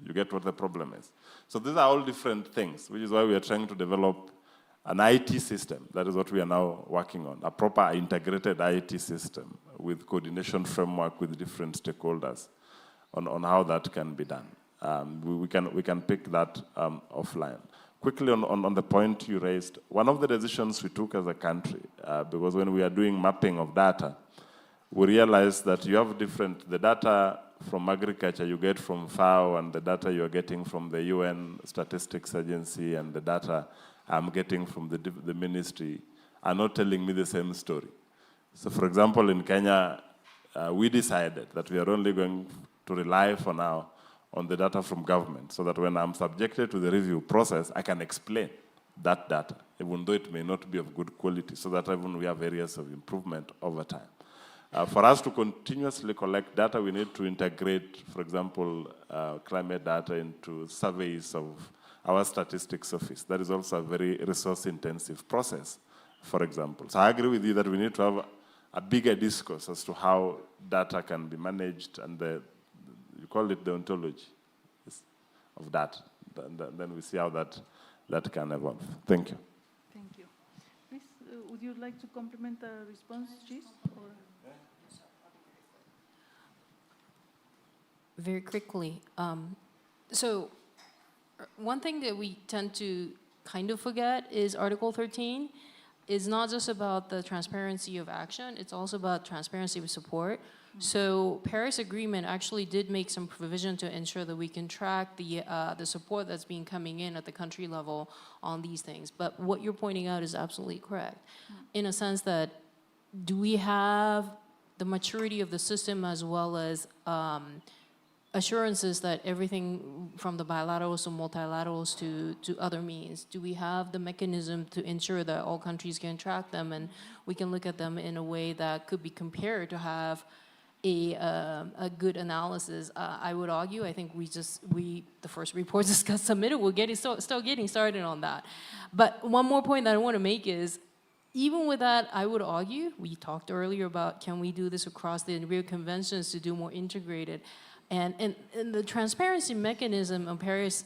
You get what the problem is. So these are all different things, which is why we are trying to develop an IT system. That is what we are now working on, a proper integrated IT system with coordination framework with different stakeholders on how that can be done. We can pick that offline. Quickly on the point you raised, one of the decisions we took as a country, because when we are doing mapping of data, we realized that you have the data from agriculture you get from FAO and the data you are getting from the UN Statistics Agency and the data I'm getting from the ministry are not telling me the same story. So for example, in Kenya, we decided that we are only going to rely for now on the data from government so that when I'm subjected to the review process, I can explain that data, even though it may not be of good quality, so that even we have areas of improvement over time. For us to continuously collect data, we need to integrate, for example, climate data into surveys of our statistics office. That is also a very resource-intensive process, for example. So I agree with you that we need to have a bigger discourse as to how data can be managed and you call it the ontology of that. Then we see how that can evolve. Thank you. Thank you. Please, would you like to complement the response, Chief? Very quickly. So one thing that we tend to kind of forget is Article 13 is not just about the transparency of action, it's also about transparency of support. So Paris Agreement actually did make some provision to ensure that we can track the support that's been coming in at the country level on these things. But what you're pointing out is absolutely correct, in a sense that do we have the maturity of the system as well as assurances that everything from the bilaterals to multilaterals to other means, do we have the mechanism to ensure that all countries can track them and we can look at them in a way that could be compared to have a good analysis? I would argue, I think the first report just got submitted, we're still getting started on that. But one more point that I want to make is, even with that, I would argue, we talked earlier about can we do this across the Rio Conventions to do more integrated. And the transparency mechanism of Paris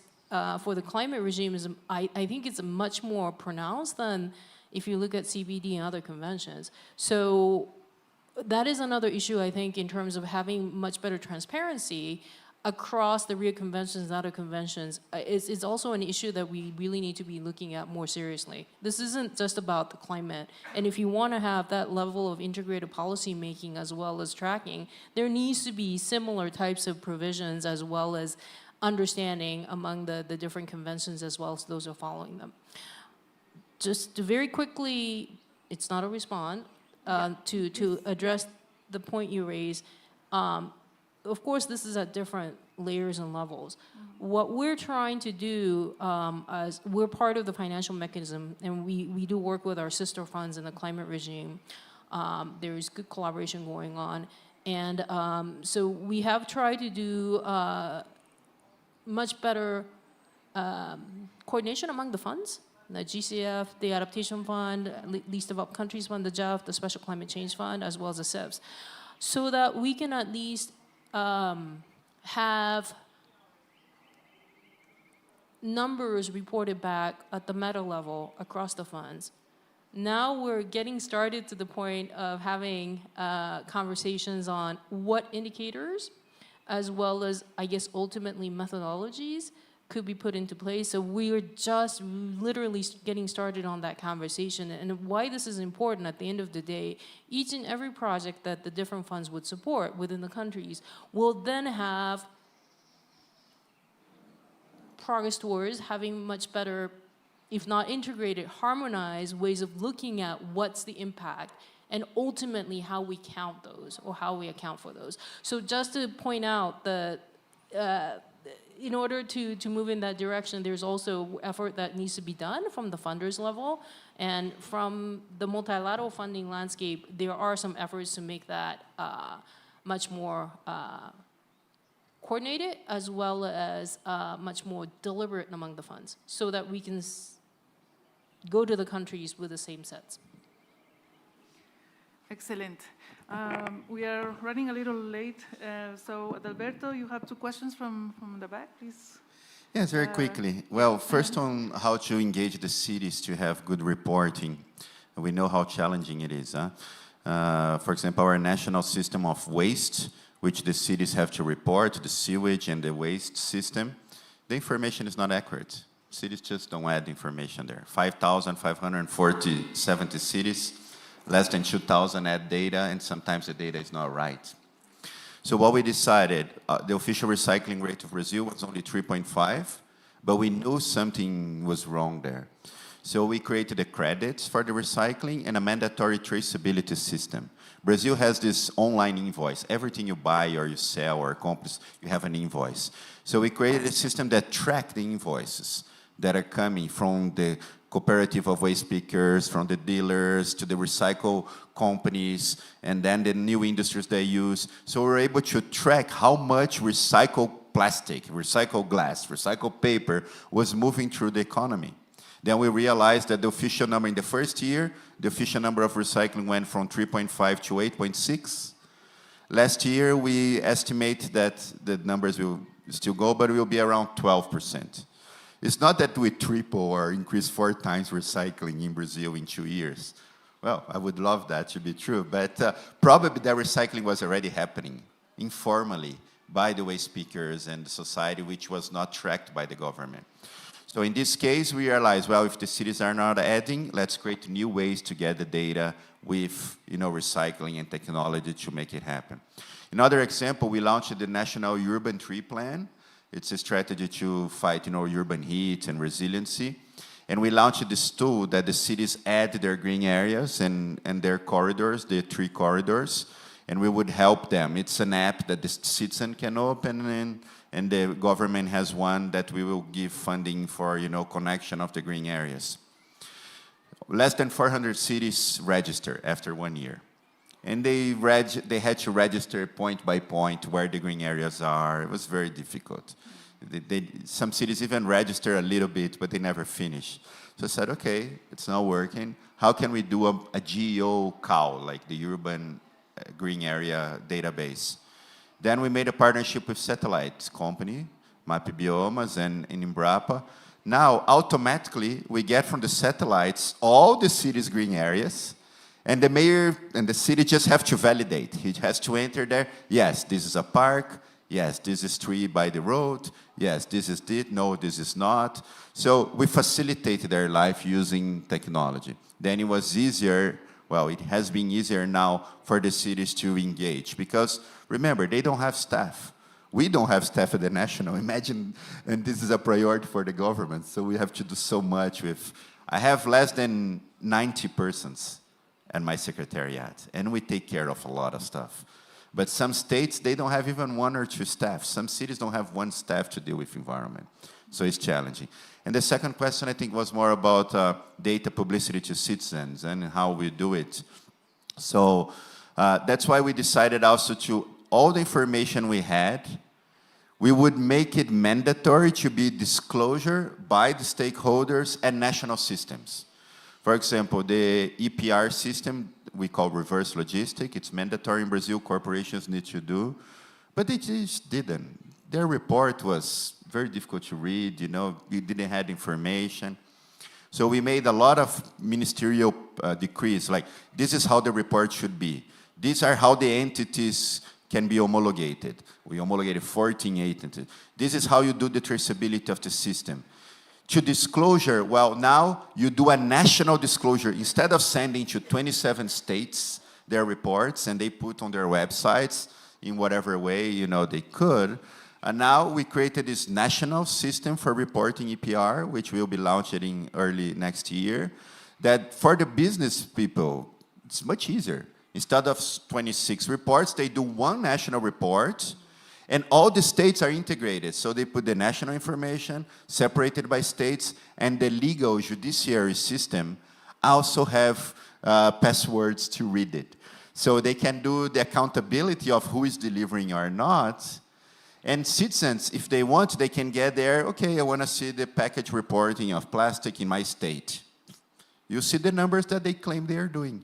for the climate regime is, I think it's much more pronounced than if you look at CBD and other conventions. So that is another issue, I think, in terms of having much better transparency across the Rio Conventions and other conventions. It's also an issue that we really need to be looking at more seriously. This isn't just about the climate. And if you want to have that level of integrated policy making as well as tracking, there needs to be similar types of provisions as well as understanding among the different conventions as well as those who are following them. Just to very quickly, it's not a response, to address the point you raised. Of course, this is at different layers and levels. What we're trying to do, as we're part of the financial mechanism, and we do work with our sister funds in the climate regime. There is good collaboration going on. And so we have tried to do much better coordination among the funds, the GCF, the Adaptation Fund, Least Developed Countries Fund, the GEF, the Special Climate Change Fund, as well as the SIVs, so that we can at least have numbers reported back at the meta level across the funds. Now we're getting started to the point of having conversations on what indicators, as well as, I guess, ultimately methodologies could be put into place. So we're just literally getting started on that conversation. And why this is important at the end of the day, each and every project that the different funds would support within the countries will then have progress towards having much better, if not integrated, harmonized ways of looking at what's the impact and ultimately how we count those or how we account for those. So just to point out that in order to move in that direction, there's also effort that needs to be done from the funders level. And from the multilateral funding landscape, there are some efforts to make that much more coordinated, as well as much more deliberate among the funds, so that we can go to the countries with the same sets. Excellent. We are running a little late, so Adalberto, you have two questions from the back, please. Yes, very quickly. Well, first on how to engage the cities to have good reporting. We know how challenging it is. For example, our national system of waste, which the cities have to report, the sewage and the waste system, the information is not accurate. Cities just don't add information there. 5,570 cities, less than 2,000 add data, and sometimes the data is not right. So what we decided, the official recycling rate of Brazil was only 3.5, but we knew something was wrong there. So we created the credits for the recycling and a mandatory traceability system. Brazil has this online invoice. Everything you buy or you sell or accomplish, you have an invoice. So we created a system that tracks the invoices that are coming from the cooperative of waste pickers, from the dealers to the recycle companies, and then the new industries they use. So we're able to track how much recycled plastic, recycled glass, recycled paper was moving through the economy. Then we realized that the official number in the first year, the official number of recycling went from 3.5 to 8.6. Last year, we estimate that the numbers will still go, but it will be around 12%. It's not that we triple or increase 4 times recycling in Brazil in 2 years. Well, I would love that to be true, but probably that recycling was already happening informally by the waste pickers and the society, which was not tracked by the government. So in this case, we realized, well, if the cities are not adding, let's create new ways to get the data with, recycling and technology to make it happen. Another example, we launched the National Urban Tree Plan. It's a strategy to fight, urban heat and resiliency. And we launched this tool that the cities add their green areas and their corridors, their tree corridors, and we would help them. It's an app that the citizen can open, and the government has one that we will give funding for, connection of the green areas. Less than 400 cities register after 1 year. And they had to register point by point where the green areas are. It was very difficult. Some cities even register a little bit, but they never finish. So I said, okay, it's not working. How can we do a geo-CAL, like the urban green area database? Then we made a partnership with satellite company, Map Biomas and Embrapa. Now, automatically, we get from the satellites all the city's green areas, and the mayor and the city just have to validate. He has to enter there. Yes, this is a park. Yes, this is tree by the road. Yes, this is it. No, this is not. So we facilitate their life using technology. Then it was easier. Well, it has been easier now for the cities to engage because, remember, they don't have staff. We don't have staff at the national. Imagine, and this is a priority for the government, so we have to do so much with. I have less than 90 persons at my secretariat, and we take care of a lot of stuff. But some states, they don't have even 1 or 2 staff. Some cities don't have 1 staff to deal with environment. So it's challenging. And the second question, I think, was more about data publicity to citizens and how we do it. So that's why we decided also to, all the information we had, we would make it mandatory to be disclosure by the stakeholders and national systems. For example, the EPR system, we call reverse logistic. It's mandatory in Brazil, corporations need to do, but they just didn't. Their report was very difficult to read, you know, we didn't have information. So we made a lot of ministerial decrees, like this is how the report should be. These are how the entities can be homologated. We homologated 14 entities. This is how you do the traceability of the system. To disclosure, well, now you do a national disclosure. Instead of sending to 27 states their reports and they put on their websites in whatever way, you know, they could, and now we created this national system for reporting EPR, which will be launched in early next year, that for the business people, it's much easier. Instead of 26 reports, they do one national report, and all the states are integrated. So they put the national information, separated by states, and the legal judiciary system also have passwords to read it. So they can do the accountability of who is delivering or not. And citizens, if they want, they can get there, okay, I want to see the package reporting of plastic in my state. You see the numbers that they claim they are doing.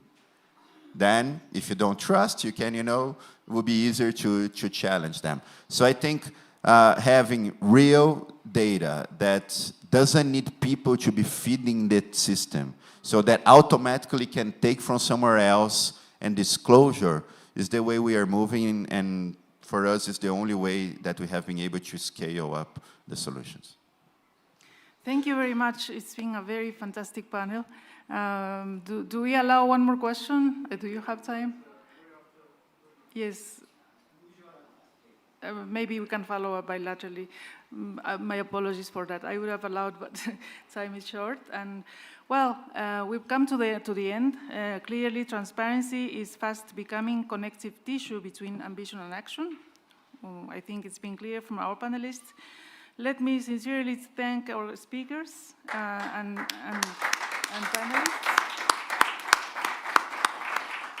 Then, if you don't trust, you can, you know, it will be easier to challenge them. So I think having real data that doesn't need people to be feeding the system, so that automatically can take from somewhere else, and disclosure is the way we are moving, and for us, it's the only way that we have been able to scale up the solutions. Thank you very much. It's been a very fantastic panel. Do we allow one more question? Do you have time? Yes. Maybe we can follow up bilaterally. My apologies for that. I would have allowed, but time is short. And well, we've come to the end. Clearly, transparency is fast becoming connective tissue between ambition and action. I think it's been clear from our panelists. Let me sincerely thank our speakers and panelists,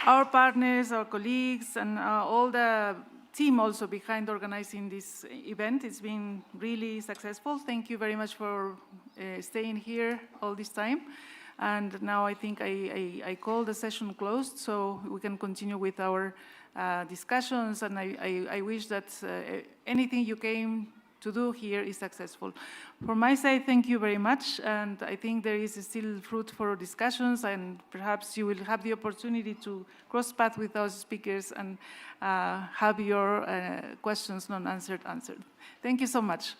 our partners, our colleagues, and all the team also behind organizing this event. It's been really successful. Thank you very much for staying here all this time. And now I think I call the session closed so we can continue with our discussions. And I wish that anything you came to do here is successful. From my side, thank you very much. And I think there is still fruit for discussions, and perhaps you will have the opportunity to cross path with those speakers and have your questions non-answered answered. Thank you so much.